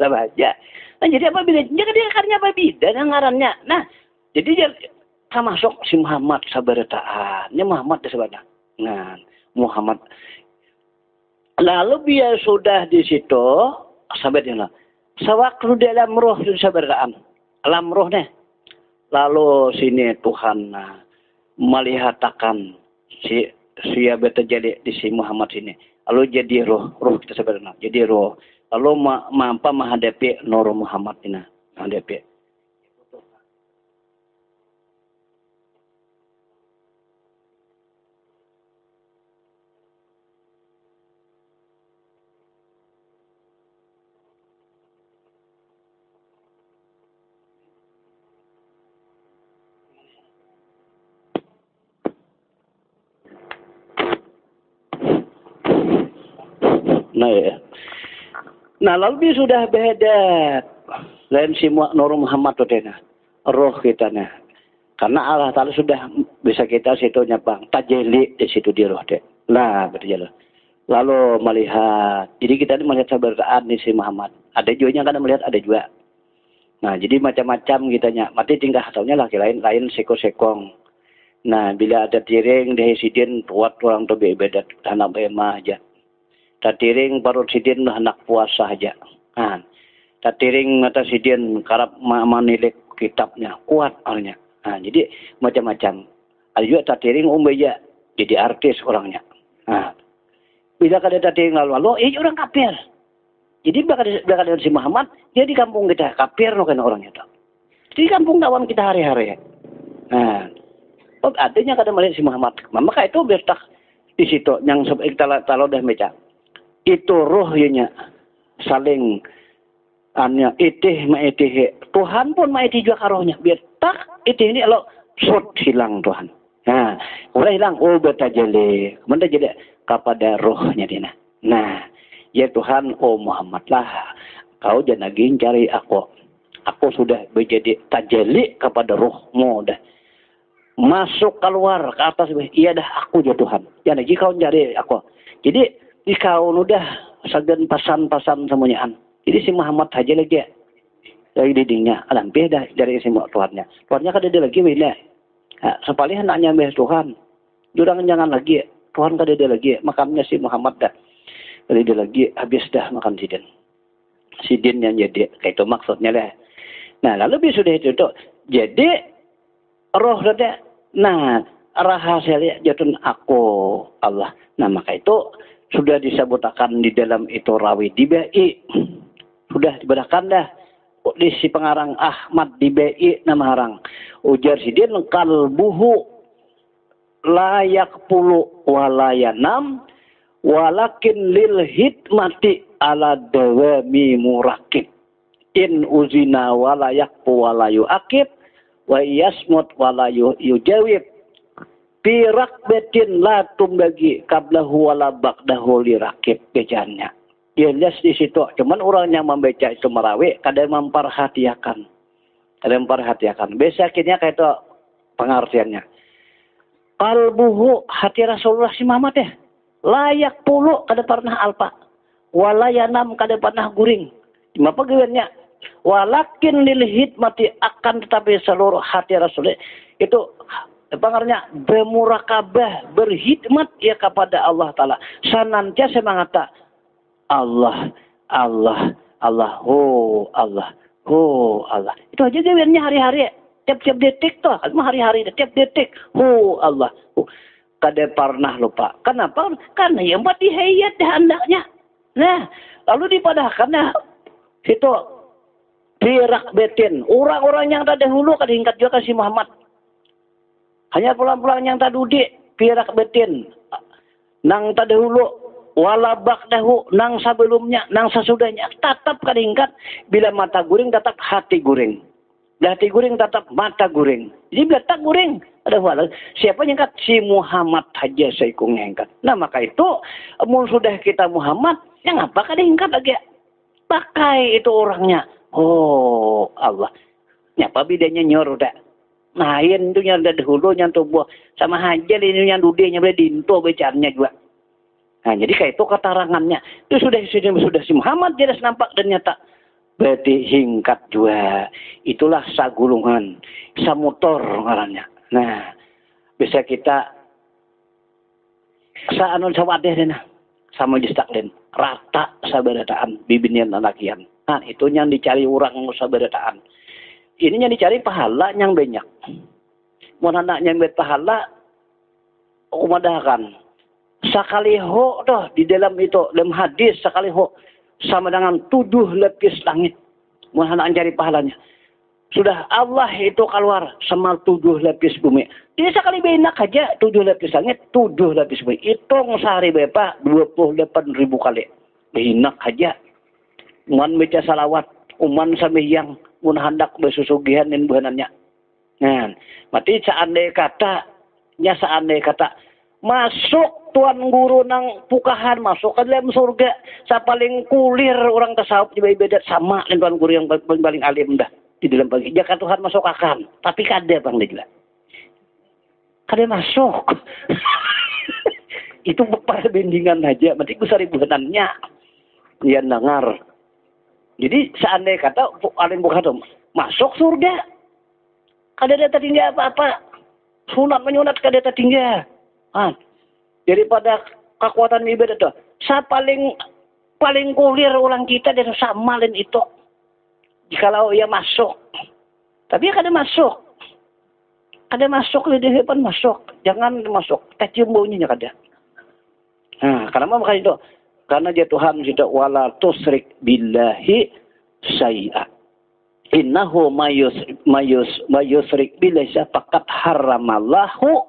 Sama aja. Nah, jadi apa bedanya? Jadi akarnya apa beda ngarannya. Nah, jadi dia masuk si Muhammad sabarataan. Ini Muhammad sebenarnya. Nah, Muhammad. Lalu dia sudah di situ, sahabatnya. Sewaktu dalam roh itu sabarataan. Alam roh nih. Lalu sini Tuhan melihatkan si beta jadi di si Muhammad sini. Lalu jadi roh kita sebenarnya. Jadi roh. Lalu mampu menghadapi Nur Muhammad ini. Menghadapi. Nah, lalu dia sudah beda. Lain si Nur Muhammad itu roh kita nah. Karena Allah Ta'ala sudah bisa kita situ nyabang. Tajeli di situ di roh deh. Nah, betul. Lalu melihat. Jadi kita melihat sabarataan di si Muhammad. Ada juga yang kadang melihat, ada juga. Nah, jadi macam-macam kitanya. Mati tingkah taunya laki lain seko-sekong. Nah, bila ada tiring di sidin buat orang tu beda anak bema aja. Tatiring baru sidin anak puasa aja. Tatiring mata sidin karap manilik kitabnya kuat orangnya. Jadi macam-macam. Ada juga tatiring beja jadi artis orangnya. Bila kada tatiring lalu, orang kafir. Jadi bakal si Muhammad dia di kampung kita kafir no kena orangnya tuh. Di kampung kawan kita hari-hari. Artinya kadang melihat si Muhammad. Maka itu bertak di situ yang kita tahu dah meja. Itu rohnya saling itih maitih. Tuhan pun maitih juga karohnya. Biar tak itih ini kalau sud hilang Tuhan. Udah hilang. Betajali. Kemudian jadi kepada rohnya dia. Nah, ya Tuhan, Muhammad lah. Kau jangan lagi cari aku. Aku sudah menjadi tajali kepada rohmu dah. Masuk keluar ke atas. Iya dah aku ya Tuhan. Jangan lagi kau cari aku. Jadi Ikau udah sagan pasan-pasan semuanyaan. Jadi si Muhammad aja lagi ya. Dari dindingnya, alampih dah dari si tuannya. Tuannya kan ada lagi wina. Sepalih anaknya mbah Tuhan. Jurang jangan lagi. Tuhan kan ada lagi. Makamnya si Muhammad dah. Dari dia lagi habis dah makan sidin. Sidin yang jadi. Kayak itu maksudnya lah. Nah lalu sudah itu tuh. Jadi roh ada. Nah rahasia jatun aku Allah. Nah maka itu sudah disebutkan di dalam itu rawi di BI. Sudah dibedakan dah. Di si pengarang Ahmad di BI nama harang. Ujar sidin kalbuhu layak pulu walayanam walakin lil hikmati ala dawami murakib. In uzina walayak walayu akib wa yasmut walayu yujawib. Pirak betin la tumbagi kablahu wala ba'dahu lirakib bejannya. Jelas di situ. Cuman orang yang membaca itu merawi kadang memperhatikan. Kadang memperhatikan. Biasanya kayak itu pengertiannya. Kalbuhu hati Rasulullah si Muhammad ya. Layak puluh kada pernah alpa. Walayanam kada pernah guring. Cuma pegawainya. Walakin lil hikmati akan tetapi seluruh hati Rasulullah itu pengarnya bermurakabah, berhikmat ya kepada Allah Ta'ala. Senantiasa mengata Allah, Allah, Allah, oh Allah, oh Allah. Itu aja gawiannya hari-hari. Tiap-tiap detik tuh, hari-hari, tiap detik. Oh Allah, oh. Kada pernah lupa. Kenapa? Karena yang buat dihayat dah andaknya. Nah, lalu dipadahkan itu pirak betin. Orang-orang yang terdahulu kada hingkat juga si Muhammad. Hanya pulang-pulang yang tadudi pirak betin. Nang terdahulu wala ba'dahu nang sebelumnya, nang sesudahnya tetap kadingkat bila mata guring tetap hati guring. Bila hati guring tetap mata guring. Jadi bila tak guring ada wala. Siapa yang kat si Muhammad saja saya ngangkat. Nah maka itu mun sudah kita Muhammad, yang apa kadingkat lagi? Pakai itu orangnya. Oh Allah. Nyapa bedanya nyor udah. Nah, yang itu yang dahulu yang tubuh sama aja ini yang dudenya boleh dinto becaranya juga. Nah, jadi kayak itu keterangannya. Itu sudah si Muhammad jelas nampak dan nyata. Berarti hingkat juga. Itulah sagulungan, samutor ngarannya. Nah, bisa kita saanun sawadeh dena sama distaklen rata sabarataan bibinian anakian. Nah, itu yang dicari orang sabarataan. Ini yang dicari pahala yang banyak. Mau anaknya yang pahala, umadahkan. Sakaliho doh di dalam itu, dalam hadis sakaliho sama dengan 7 lapis langit. Mau anak cari pahalanya. Sudah Allah itu keluar sama 7 lapis bumi. Jadi sekali benak aja 7 lapis langit, 7 lapis bumi. Hitung sehari berapa? 28.000 kali. Benak aja. Uman baca salawat, uman sambil mun hendak bersusugihan dan buhanannya. Nah, mati seandai kata masuk tuan guru nang pukahan masuk ke dalam surga. Sa paling kulir orang tasawuf juga ibadat sama dengan tuan guru yang paling alim dah di dalam pagi. Jaka Tuhan masuk akan, tapi kada bang dia. Kada masuk. Itu perbandingan aja, mati besar buhanannya. Dia dengar. Jadi seandainya kata alim bukan masuk surga, kada ada tertinggal apa-apa, sunat menyunat kada tertinggal. Daripada kekuatan ibadah itu, sa paling kulir orang kita dan sama lain itu. Jikalau ia masuk, tapi kada masuk, di depan masuk, jangan masuk, cium baunya kada. Nah, kenapa makanya itu? Karena dia Tuhan sudah wala tusrik billahi syai'a. Innahu mayusrik billahi faqad haramallahu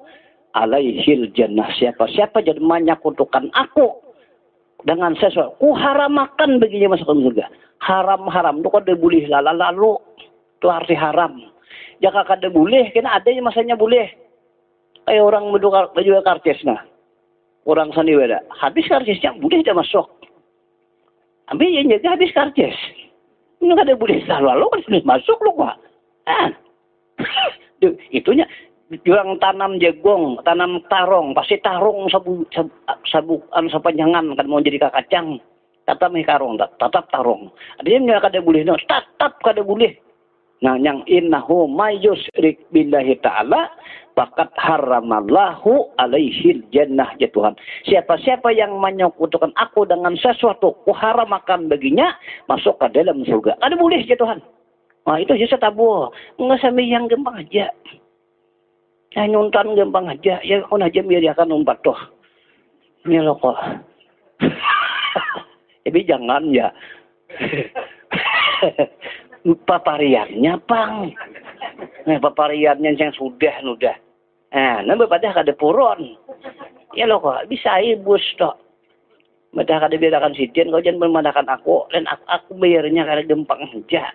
alaihil jannah. Siapa jadi menyekutukan aku dengan sesuatu. Ku haramakan baginya masuk ke surga. Haram itu kada boleh lalu. Itu arti haram. Jika kada boleh, kena ada yang masanya boleh. Kayak orang menjual karcis nah. Orang sandiwara habis karcisnya boleh dia masuk. Tapi yang jaga habis karcis. Ini kada boleh lalu kan sudah masuk loh pak. Itunya Jurang tanam jagung, tanam tarong, pasti tarong sabu anu sapanjangan kan mau jadi kakacang. Tatap karong, tatap tarong. Adanya kada boleh, tatap kada boleh. Nah, yang innahu mayyusrik billahi ta'ala faqad haramallahu alaihil jannah ya Tuhan. Siapa-siapa yang menyekutukan aku dengan sesuatu, kuharamakan baginya masuk ke dalam surga. Kada boleh ya Tuhan. Nah, itu bisa tabu. Enggak sampai yang gampang aja. Ya nyuntan gampang aja. Ya kau aja biar dia akan umpat toh. Ini loh kok. Tapi jangan ya. Papariannya pang. Nah, papariannya yang sudah. Nah, pada kada puron. Ya loh kok. Bisa ibus toh. Pada kada bedakan sidin. Kau jangan memadakan aku. Dan aku bayarnya kada gampang aja.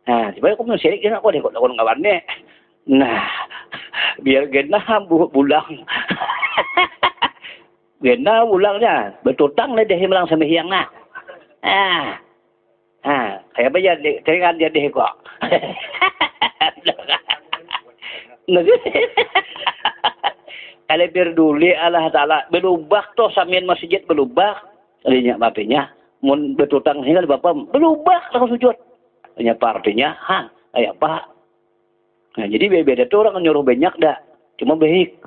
Nah, tiba-tiba aku mensirik dia aku deh. Kau ngawannya. Nah, biar genah bulang. Genah bulangnya. Betutang lah deh bilang sama hiang nah. Kayak apa ya, teringat dia deh kok. Kalau berduli Allah Ta'ala berubah toh samin masjid berubah. Tadinya bapaknya mun betutang hingga bapak berubah langsung sujud. Hanya artinya, kayak apa? Nah, jadi beda tuh orang nyuruh banyak dah. Cuma baik.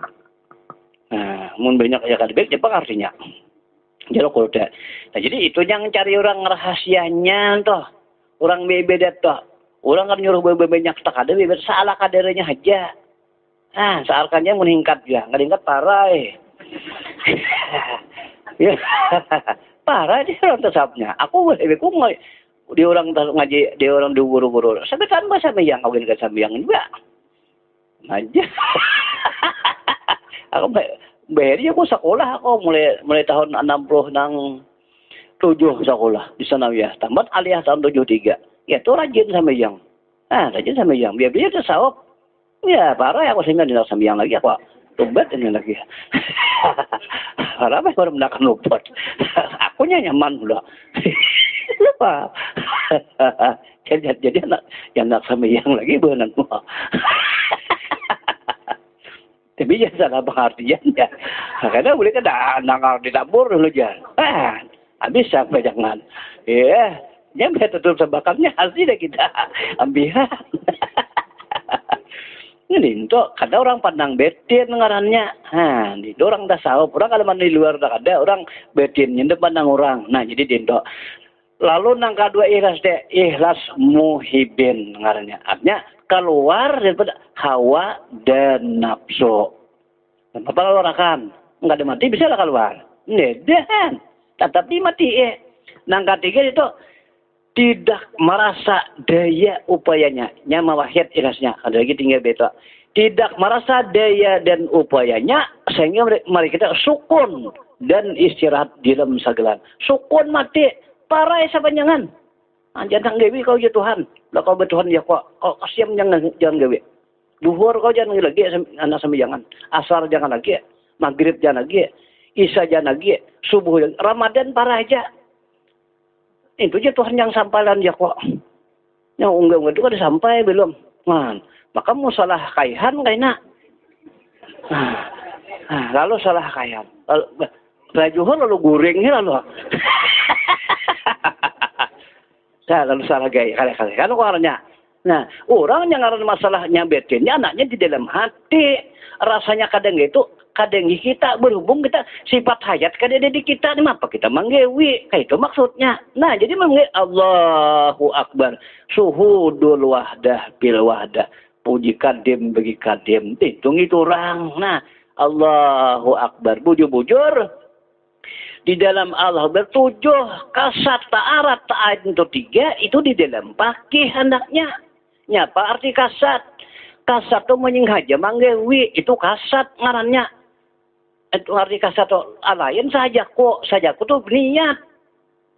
Nah, mun banyak ya kan baik, apa artinya? Jadi kalau dah. Nah, jadi itu yang cari orang rahasianya toh. Orang beda toh. Orang kan nyuruh banyak tak ada beda salah kadernya aja. Seakannya meningkat ya, meningkat parah Ya. Parah dia orang tesapnya. Aku boleh dia orang ngaji, dia orang guru-guru. Sampai tanpa sama yang kawin ke sama yang juga. Aja. Aku bayarnya aku sekolah aku mulai tahun 67 sekolah di sana ya. Tamat aliyah tahun 73. Ya itu rajin sama yang. Rajin sama yang. Biar dia tersawab. Ya parah aku sehingga tidak sama yang lagi aku. Tobat ini lagi. Parah apa baru mendakan luput. Akunya nyaman pula. Lupa. Jadi anak sama yang lagi benar semua. Tapi jangan salah pengertian ya. Karena boleh kan anak ditabur dulu jangan. Habis sampai jangan. Ya, jangan tutup sebakannya hasil kita ambil. Ini itu kada orang pandang betin ngarannya. Itu orang dah sahab. Orang kalau di luar dah ada orang betin nyendep pandang orang. Nah, jadi dinto. Lalu nang kedua ikhlas muhibin ngarannya. Artinya keluar daripada hawa dan nafsu. Apa keluarkan? Enggak ada mati bisa lah keluar. Nedan. Tetap mati Nang ketiga itu tidak merasa daya upayanya. Nyama wahid ikhlasnya. Ada lagi tinggal beta. Tidak merasa daya dan upayanya sehingga mari kita sukun dan istirahat di dalam sagelan. Sukun mati. Parah sepanjangan. Jangan gawi kau ya Tuhan. Lah kau bertuhan ya kau kasiam jangan gawi. Duhur kau jangan lagi anak sampai jangan. Asar jangan lagi. Maghrib jangan lagi. Isya jangan lagi. Subuh Ramadan parah aja. Itu aja Tuhan yang sampalan ya kok. Yang unggah-unggah itu ada sampai belum. Maka mau salah kaihan kayaknya. Lalu salah kaihan. Rajuhur lalu gorengnya lalu. Lalu salah gaya kali-kali kan orangnya. Nah, orang yang ngaran masalahnya betinnya anaknya di dalam hati. Rasanya kadang kita berhubung kita sifat hayat kadang di kita ini apa kita manggewi kayak itu maksudnya. Nah, jadi Allahu Akbar. Suhudul wahdah bil wahdah. Puji kadim bagi kadim. Hitung itu orang. Nah, Allahu Akbar. Bujur-bujur. Di dalam Allah bertujuh kasat ta'arat ta'at itu 3 itu di dalam pakih hendaknya. Nyapa arti kasat? Kasat itu menyinghaja manggewi itu kasat ngarannya. Itu arti kasat itu lain sajaku tuh niat.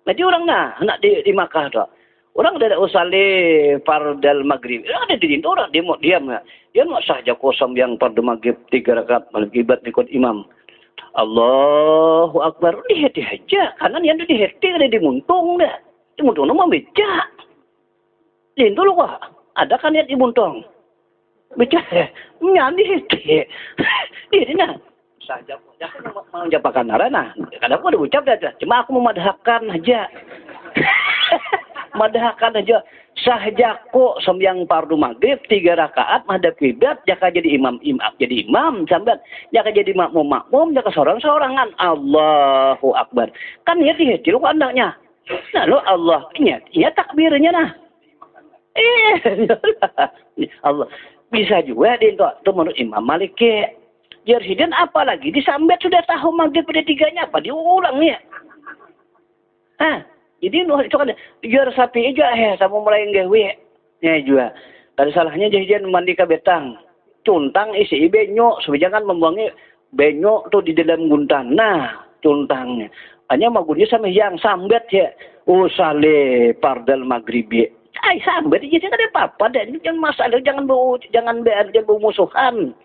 Jadi orang anak di Makkah tuh. Orang tidak usah fardal maghrib. Ada di situ orang dia mau diam ya. Dia mau sajaku yang fardal maghrib 3 rakaat mengibat ikut imam. Allahu Akbar. Dihati aja. Kanan yang dihati ada di muntung dah. Di muntung mah beca. Itu loh kok. Ada kan lihat di muntung. Bicara, nyandi itu. Ini nah. Saja mau japakan arana. Kadang aku udah ucap dah. Cuma aku memadahkan aja. Madahkan aja. Sahjaku sembahyang fardu maghrib 3 rakaat madhab kiblat jaka jadi imam sambat jaka jadi makmum jaka seorang-seorangan Allahu Akbar. Kan ya dihitiru andaknya. Nah lo Allah iya takbirnya nah. Allah bisa juga itu menurut Imam Maliki. Jersiden apalagi disambat sudah tahu maghrib pada 3-nya apa diulang ya. Jadi itu kan biar sapi aja sama mulai gawe. Ya juga. Tadi salahnya jahian mandi ke betang. Cuntang isi benyo, jangan membuangnya benyo tuh di dalam guntan. Nah, cuntangnya. Hanya magunnya sama yang sambat ya. Sale pardal maghribi. Sambat aja kan ada apa-apa dan jangan masalah jangan bermusuhan.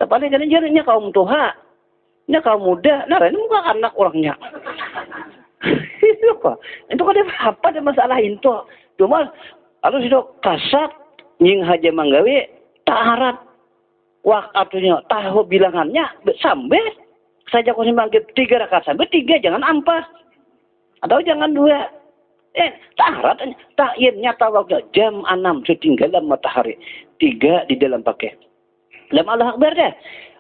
Sepaling kan jadinya kaum tua. Ini kaum muda. Nah, ini bukan anak orangnya. Itu kok. Itu kan apa ada masalah itu. Cuma kalau sudah kasat nying haja manggawe taharat waktunya tahu bilangannya sampai saja kau maghrib 3 rakaat sampai 3 jangan ampas. Atau jangan 2. Taharat ta'yinnya tawakal jam 6 setinggalan matahari. 3 di dalam pakai. Dalam Allah Akbar deh.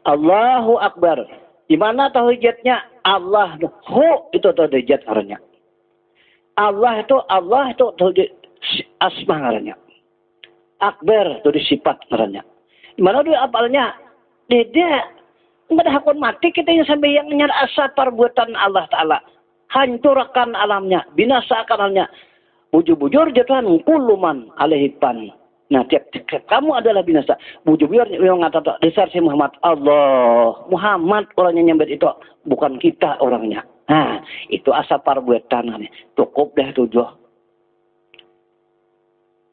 Allahu Akbar. Di mana tauhidnya Allah itu tauhid artinya. Allah itu tauhid asma artinya. Akbar itu sifat artinya. Di mana dia apalnya? Tidak. Enggak ada hakun mati kita yang sampai yang nyar asa perbuatan Allah Taala. Hancurkan alamnya, binasakan alamnya. Bujur-bujur jatuhan kuluman alaihi pan. Nah, tiap kamu adalah binasa. Bujur-bujur yang ngata dasar si Muhammad. Allah. Muhammad orangnya nyambet itu. Bukan kita orangnya. Nah, itu asa perbuatan. Cukup deh 7.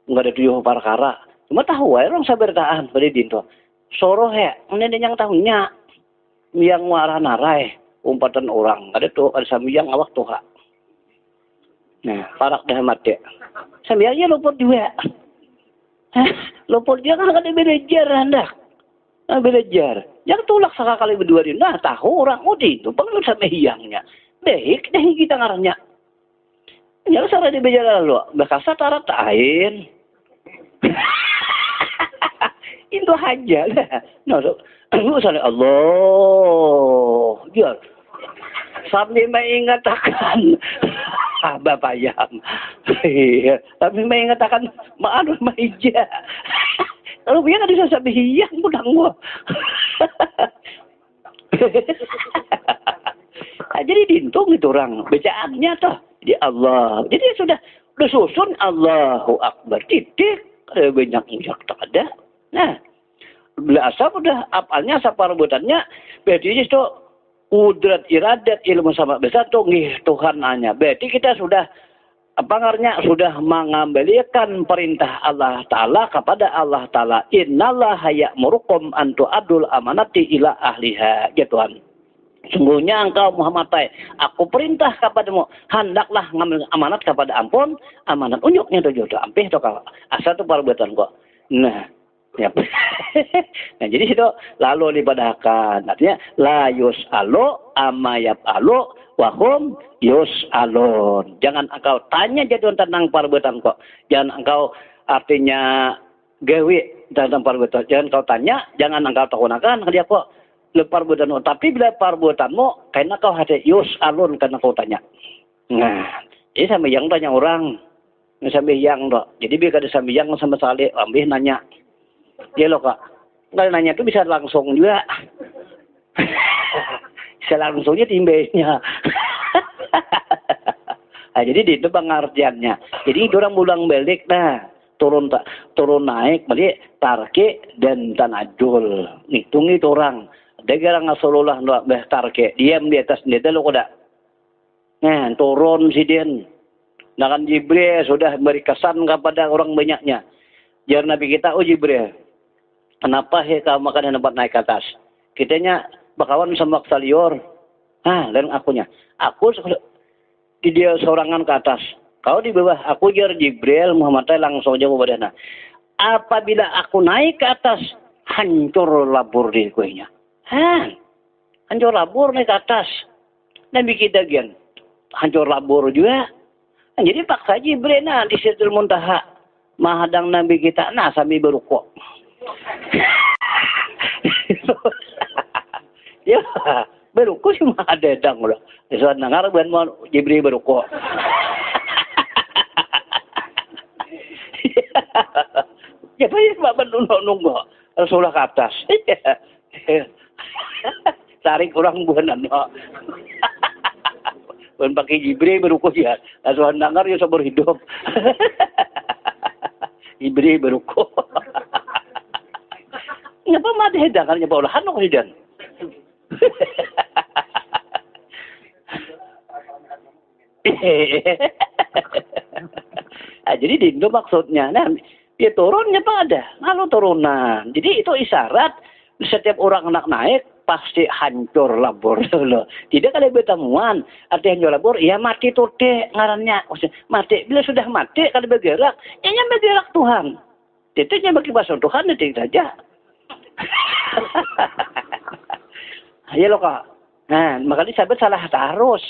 Enggak ada 7 perkara. Cuma tahu orang sabar tahan. Pada dinto. Soroh ya. Ini yang tahunya. Yang warah narai. Umpatan orang. Ada tuh. Ada sambil awak tuh. Nah, parak dah mati. Sambilnya luput juga. Lopor dia kan ada belajar hendak. Belajar. Jangan tolak sekali berdua dia. Nah, tahu orang itu perlu sampai hiangnya. Baik, dah kita ngarangnya. Jangan salah di belajar lalu. Bekasa tarat tain. Itu aja lah. Nah, lu salah Allah. Dia sampai mengatakan Bapak Yam. Tapi mengatakan maaf maija. Kalau biar ada sampai hiang budang gua. Jadi dihitung itu orang bacaannya toh di Allah. Jadi sudah susun Allahu Akbar titik ada banyak yang tak ada. Nah, bila asal udah apalnya saparbutannya berarti itu kudrat iradat ilmu sama besar tuh Tuhan hanya. Berarti kita sudah sudah mengembalikan perintah Allah Ta'ala kepada Allah Ta'ala. Innallaha ya'murukum an tu'addul amanati ila ahliha. Ya Tuhan. Sungguhnya engkau Muhammad aku perintah kepadamu hendaklah ngambil amanat kepada amanat unyuknya tuh jodoh ampih tuh kalau asal tuh perbuatan kok. Nah, ya. Nah, jadi itu lalu dibadahkan. Artinya la yus'alu amma yaf'alu wa hum yus'alun. Jangan engkau tanya jadwal tentang perbuatan kok. Jangan engkau artinya gawe tentang perbuatan. Jangan engkau tanya, jangan engkau takunakan dia kok perbuatanmu. Tapi bila perbuatanmu karena kau ada yus'alun karena kau tanya. Nah, ini sampai yang tanya orang. Sampai yang dok. Jadi biar ada sampai yang sama sekali ambil nanya. Ya loh kak, kalau nanya itu bisa langsung juga. Bisa langsungnya timbanya. Nah, jadi itu pengertiannya. Jadi orang pulang balik turun naik, balik tarke dan tanajul. Hitung itu orang. Ada orang Rasulullah tarke, diam di atas dia lo kuda. Nah, turun si Din. Nah kan Jibril sudah beri kesan kepada orang banyaknya. Jangan Nabi kita, Jibril. Kenapa kamu makan tempat naik ke atas? Kitanya bakawan sama salior. Dan akunya. Aku di dia sorangan ke atas. Kau di bawah. Aku jar Jibril Muhammad langsung jawab badana. Apabila aku naik ke atas, hancur labur di kuenya. Hancur labur naik ke atas. Nabi kita gian hancur labur juga. Nah, jadi paksa Jibril di Sidratul Muntaha menghadang Nabi kita. Nah, sambil berukuk. Ya, berukuk cuma ada dang udah. Soal dengar bukan mau Jibril berukuk. Ya, tapi bapak nunggu Rasulullah ke atas. Tarik orang buanan. Bukan pakai Jibril berukuk ya. Soal dengar ya sabur hidup. Jibril berukuk. Ngapa mati hedang kan nyapa olahan kok hedang. Jadi di Indo maksudnya, nah, dia turunnya apa ada, lalu turunan. Jadi itu isyarat setiap orang anak naik pasti hancur labor loh. Tidak ada bertemuan, artinya hancur labor, ya mati tuh deh ngarannya. Mati, bila sudah mati kalau bergerak, ya bergerak Tuhan. Itu bagi bahasa Tuhan itu saja. Ya loh kak. Nah, makanya sahabat salah terus.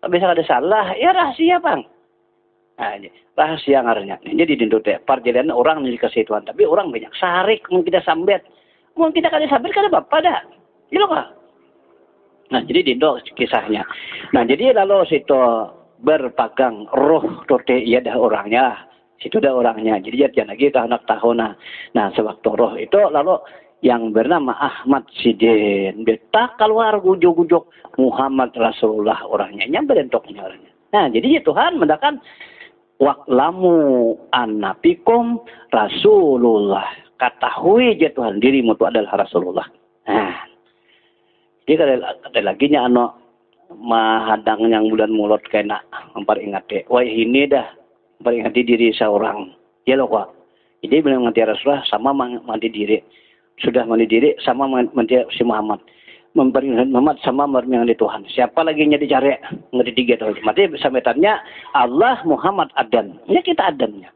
Bisa ada salah, ya rahasia bang. Nah, rahasia ngarannya. Jadi di Indonesia perjalanan orang dikasih Tuhan, tapi orang banyak sarik, mungkin kita sambet, mungkin kita kali sambet kada apa dah. Ya loh kak. Nah, jadi di Indo kisahnya. Nah, jadi lalu situ berpegang roh tote iya dah orangnya. Situ dah orangnya. Jadi jangan lagi ke anak tahun. Nah, sewaktu roh itu lalu yang bernama Ahmad Sidin. Beta keluar gujuk-gujuk Muhammad Rasulullah orangnya. Nyampe dentoknya orangnya. Nah, jadi Tuhan mendakan wa'lamu annabikum Rasulullah. Ketahui je Tuhan dirimu itu adalah Rasulullah. Nah, jadi ada lagi nya mahadang yang bulan mulut kena memperingat deh. Wah ini dah memperingati diri seorang. Ya loh kok. Jadi bilang mengingati Rasulullah sama mengingati diri. Sudah mengingati diri sama mengingati si Muhammad. Memperingati Muhammad sama mengingati Tuhan. Siapa lagi yang dicari? Ngerti tiga tuh. Mati sametannya Allah Muhammad Adan. Ya kita Adannya.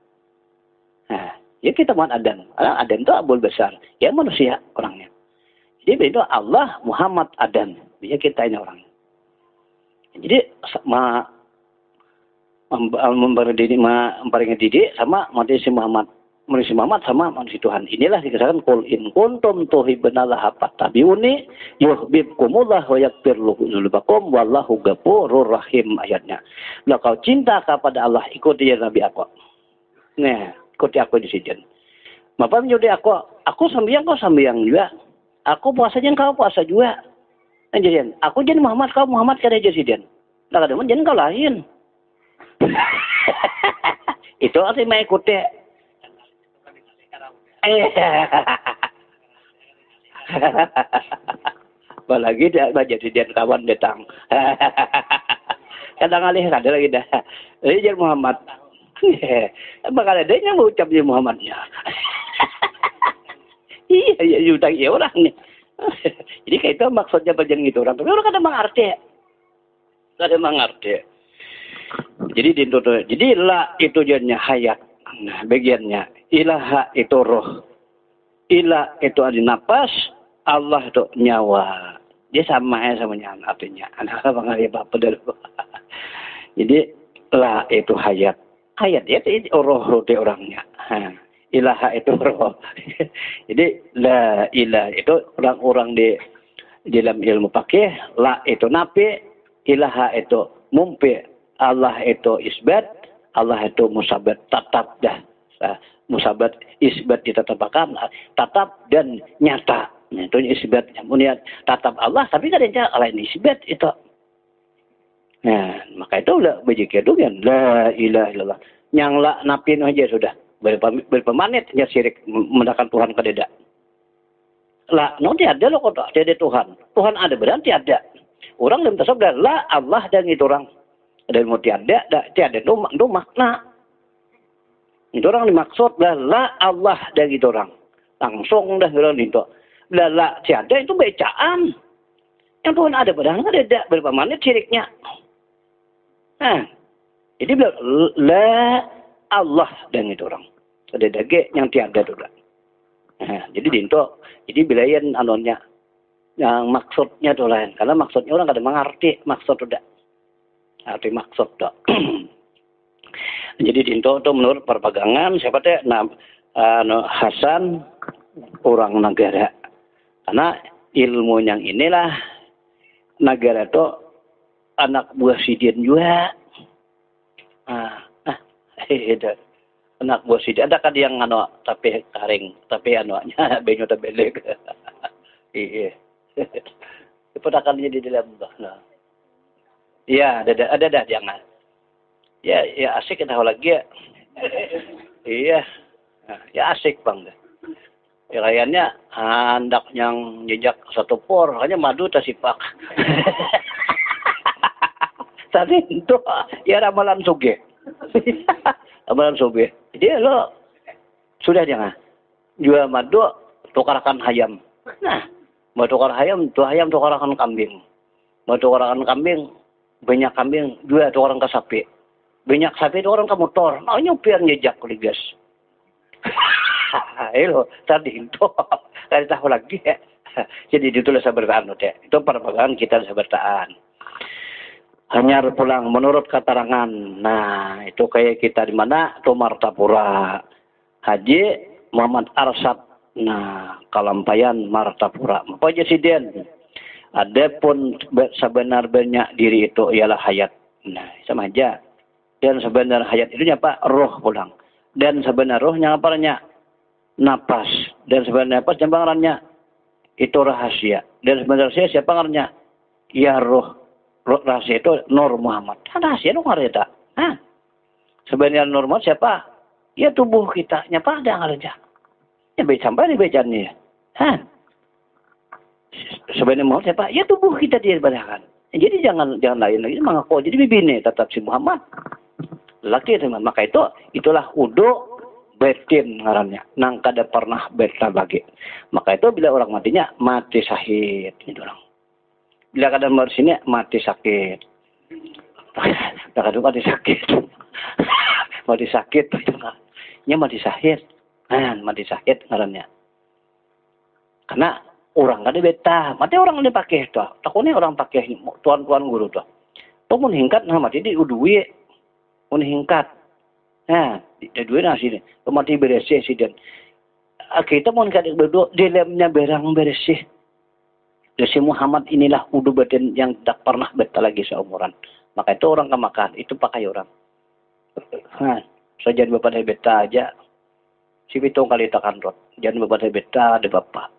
Nah, ya kita Muhammad Adan. Adan itu abul besar. Ya manusia orangnya. Jadi itu Allah Muhammad Adan. Ya kita ini orangnya. Jadi memperingati diri sama manusia Muhammad sama manusia Tuhan. Inilah dikatakan qul in kuntum tuhibbunallaha fattabi'uni yuhibbukumullah wa yaghfir lakum wallahu ghafurur rahim ayatnya. Kalau kau cinta kepada Allah ikuti Nabi aku. Nah, ikuti aku di sini. Bapak menjadi aku sambiang kau sambiang juga. Aku puasanya kau puasa juga. Nah, jadi aku jadi Muhammad kau Muhammad kada jadi dia. Lah kada jadi kau lain. Itu artinya ikuti. Apalagi dia jadi dia kawan datang. Kadang alih kada lagi dah. Jadi Muhammad. Bakal ada yang mengucap dia Muhammadnya. Iya, utang iya orang nih. Jadi kayak itu maksudnya bagian gitu orang. Tapi orang kada mengerti. Kada mengerti. Jadi la itu jadinya hayat. Nah, bagiannya ilaha itu roh. Ilah itu ada napas, Allah itu nyawa. Dia sama ya sama nyawa artinya. Anak pengalih apa dulu. Jadi la itu hayat. Hayat itu roh di orangnya. Ilaha itu roh. Jadi la ilah itu orang-orang di dalam ilmu pakai la itu napi, ilaha itu mumpi. Allah itu isbat, Allah itu musabat, tatap dah. Musabat, isbat ditetapkan, tatap dan nyata. Itu isbat. Kemudian tatap Allah, tapi kan yang lain isbat itu. Nah, maka itu udah berzikir dulu kan. La ilaha illallah. Yang la napin aja sudah. Berpemanit ya syirik mendakan Tuhan kededa. La, no tiada loh kok tiada Tuhan. Tuhan ada berarti ada. Orang dalam tasawuf la Allah dan itu orang. Dan mau tiada itu makna. Itu orang dimaksud la Allah dan itu orang. Langsung dah bilang itu. La tiada itu bacaan. Yang Tuhan ada padahal ada berapa menit syiriknya. Nah, jadi bilang la Allah dan itu orang. Ada dage yang tiada itu. Nah, jadi dinto, jadi bilayan anunya yang maksudnya tuh lain. Karena maksudnya orang kadang mengerti maksud udah. Arti maksud tuh. Jadi dinto tuh menurut perpagangan siapa teh Hasan orang negara. Karena ilmu yang inilah negara itu anak buah Sidin juga. Itu anak buah Sidin. Ada kan yang tapi karing, tapi anunya benyo tabelek. Iya. Keponakannya di dalam nah. Iya, ada jangan. Ya asik kita lagi ya. Iya. Nah, ya asik bang. Ya kayaknya hendak yang jejak satu por, hanya madu tasipak. Tadi itu ya ramalan suge. Ramalan suge. Jadi lo sudah jangan jual madu tukarkan ayam. Nah, mau tukar ayam tukarkan kambing. Mau tukarkan kambing, banyak kambing dua tukarkan ke sapi. Banyak sapi tukarkan ke motor. Mau nyupir jejak ligas. Ayo, tadi itu dari tahu lagi ya. Jadi itulah sabertaan ya. Itu perpagangan kita sabertaan. Hanya pulang menurut keterangan. Nah, itu kayak kita di mana? Itu Martapura. Haji Muhammad Arsad. Nah, Kalampayan Martapura. Apa Presiden? Adapun sebenar-benarnya diri itu ialah hayat. Nah, sama aja. Dan sebenar hayat itu apa? Roh pulang. Dan sebenar rohnya apanya? Napas. Dan sebenarnya napas yang pengarannya itu rahasia. Dan sebenarnya siapa pengarannya? Ya roh. Roh rahasia itu Nur Muhammad. Rahasia itu ngareta. Sebenarnya Nur Muhammad siapa? Ya tubuh kita. Nyapa ada ngareta. Ya baik sampai di bacanya. Sebenarnya Muhammad siapa? Ya tubuh kita dia badakan. Jadi jangan lain lagi mengaku. Jadi bibine tetap si Muhammad. Laki teman. Maka itulah udo betin ngarannya. Nang kada pernah beta bagi. Maka itu bila orang matinya mati syahid. Itu orang. Bila kada bersini mati sakit. Bila kada mati sakit. Mati sakit. Nya mati syahid. Mati sakit ngarannya. Karena orang kada beta. Mati orang ini pakai itu. Takutnya orang pakai tuan-tuan guru tuh. Tuh mun hingkat nah mati di udui. Mun hingkat. Nah, di dua nasi ni. Mati bersih sih dan kita mau kadang berdua dalamnya berang bersih. Si Muhammad inilah udu batin yang tak pernah beta lagi seumuran. Maka itu orang kemakan, itu pakai orang. Saja bapak dari beta aja. Si Bitong kali takan rot. Jangan bapak dari beta ada bapak.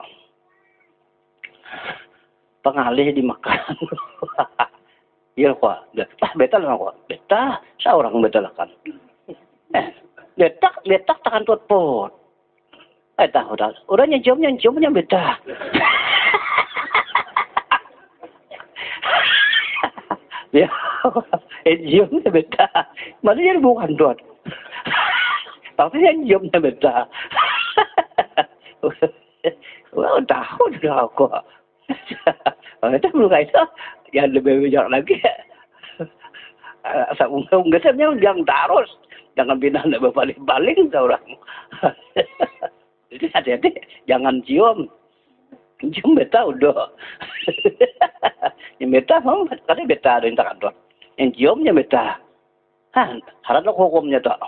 Pengalih dimakan. Iya kok. Beta lah kok. Beta, seorang beta lah kan. Letak takan tuat pot. Tahu dah. Orang nyium beta. Ya, nyiumnya beta. Mana dia bukan tuat. Tapi dia nyiumnya beta. Tahu dah kok. Kita belum kaya yang lebih bijak lagi. Asal unggasnya jangan terus. Jangan pindah nak berpaling-paling ke orang. Jadi hati-hati. Jangan cium. Cium beta udah. Yang beta mau katanya beta ada yang tak ada. Yang ciumnya beta. Harap hukumnya tak.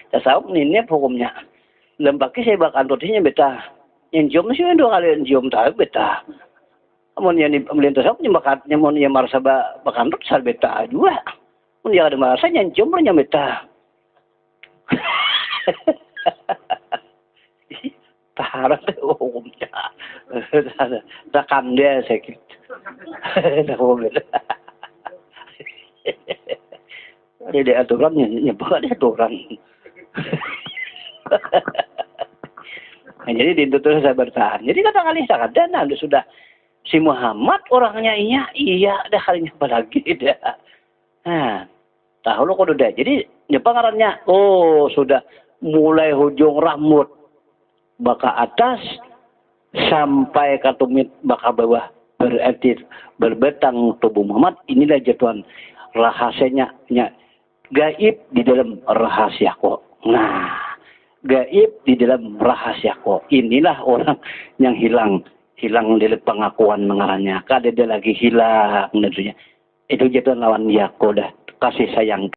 Tasawuf ini hukumnya. Lembaki saya bakal tulisnya beta. Yang cium sih dua kali yang cium tahu beta. Namun yang melintas aku bakatnya mau yang merasa bakal tulis beta juga. Mun dia ada merasa yang cium punya beta. Taharat hukumnya. Takam dia sakit. Dia aturannya nyebut dia aturan. Jadi ditutup saya bertahan. Jadi kata kali saya kata sudah si Muhammad orangnya iya ada kalinya apa lagi dah. Tahu lo kok udah. Jadi pengarannya sudah mulai hujung rambut baka atas sampai ke tumit baka bawah berarti berbetang tubuh Muhammad. Inilah jatuhan rahasianya gaib di dalam rahasia kok. Nah, gaib di dalam rahasia ko. Inilah orang yang hilang dari pengakuan mengarahnya. Kada dia lagi hilang tentunya. Itu jadi lawan dia ko dah kasih sayang.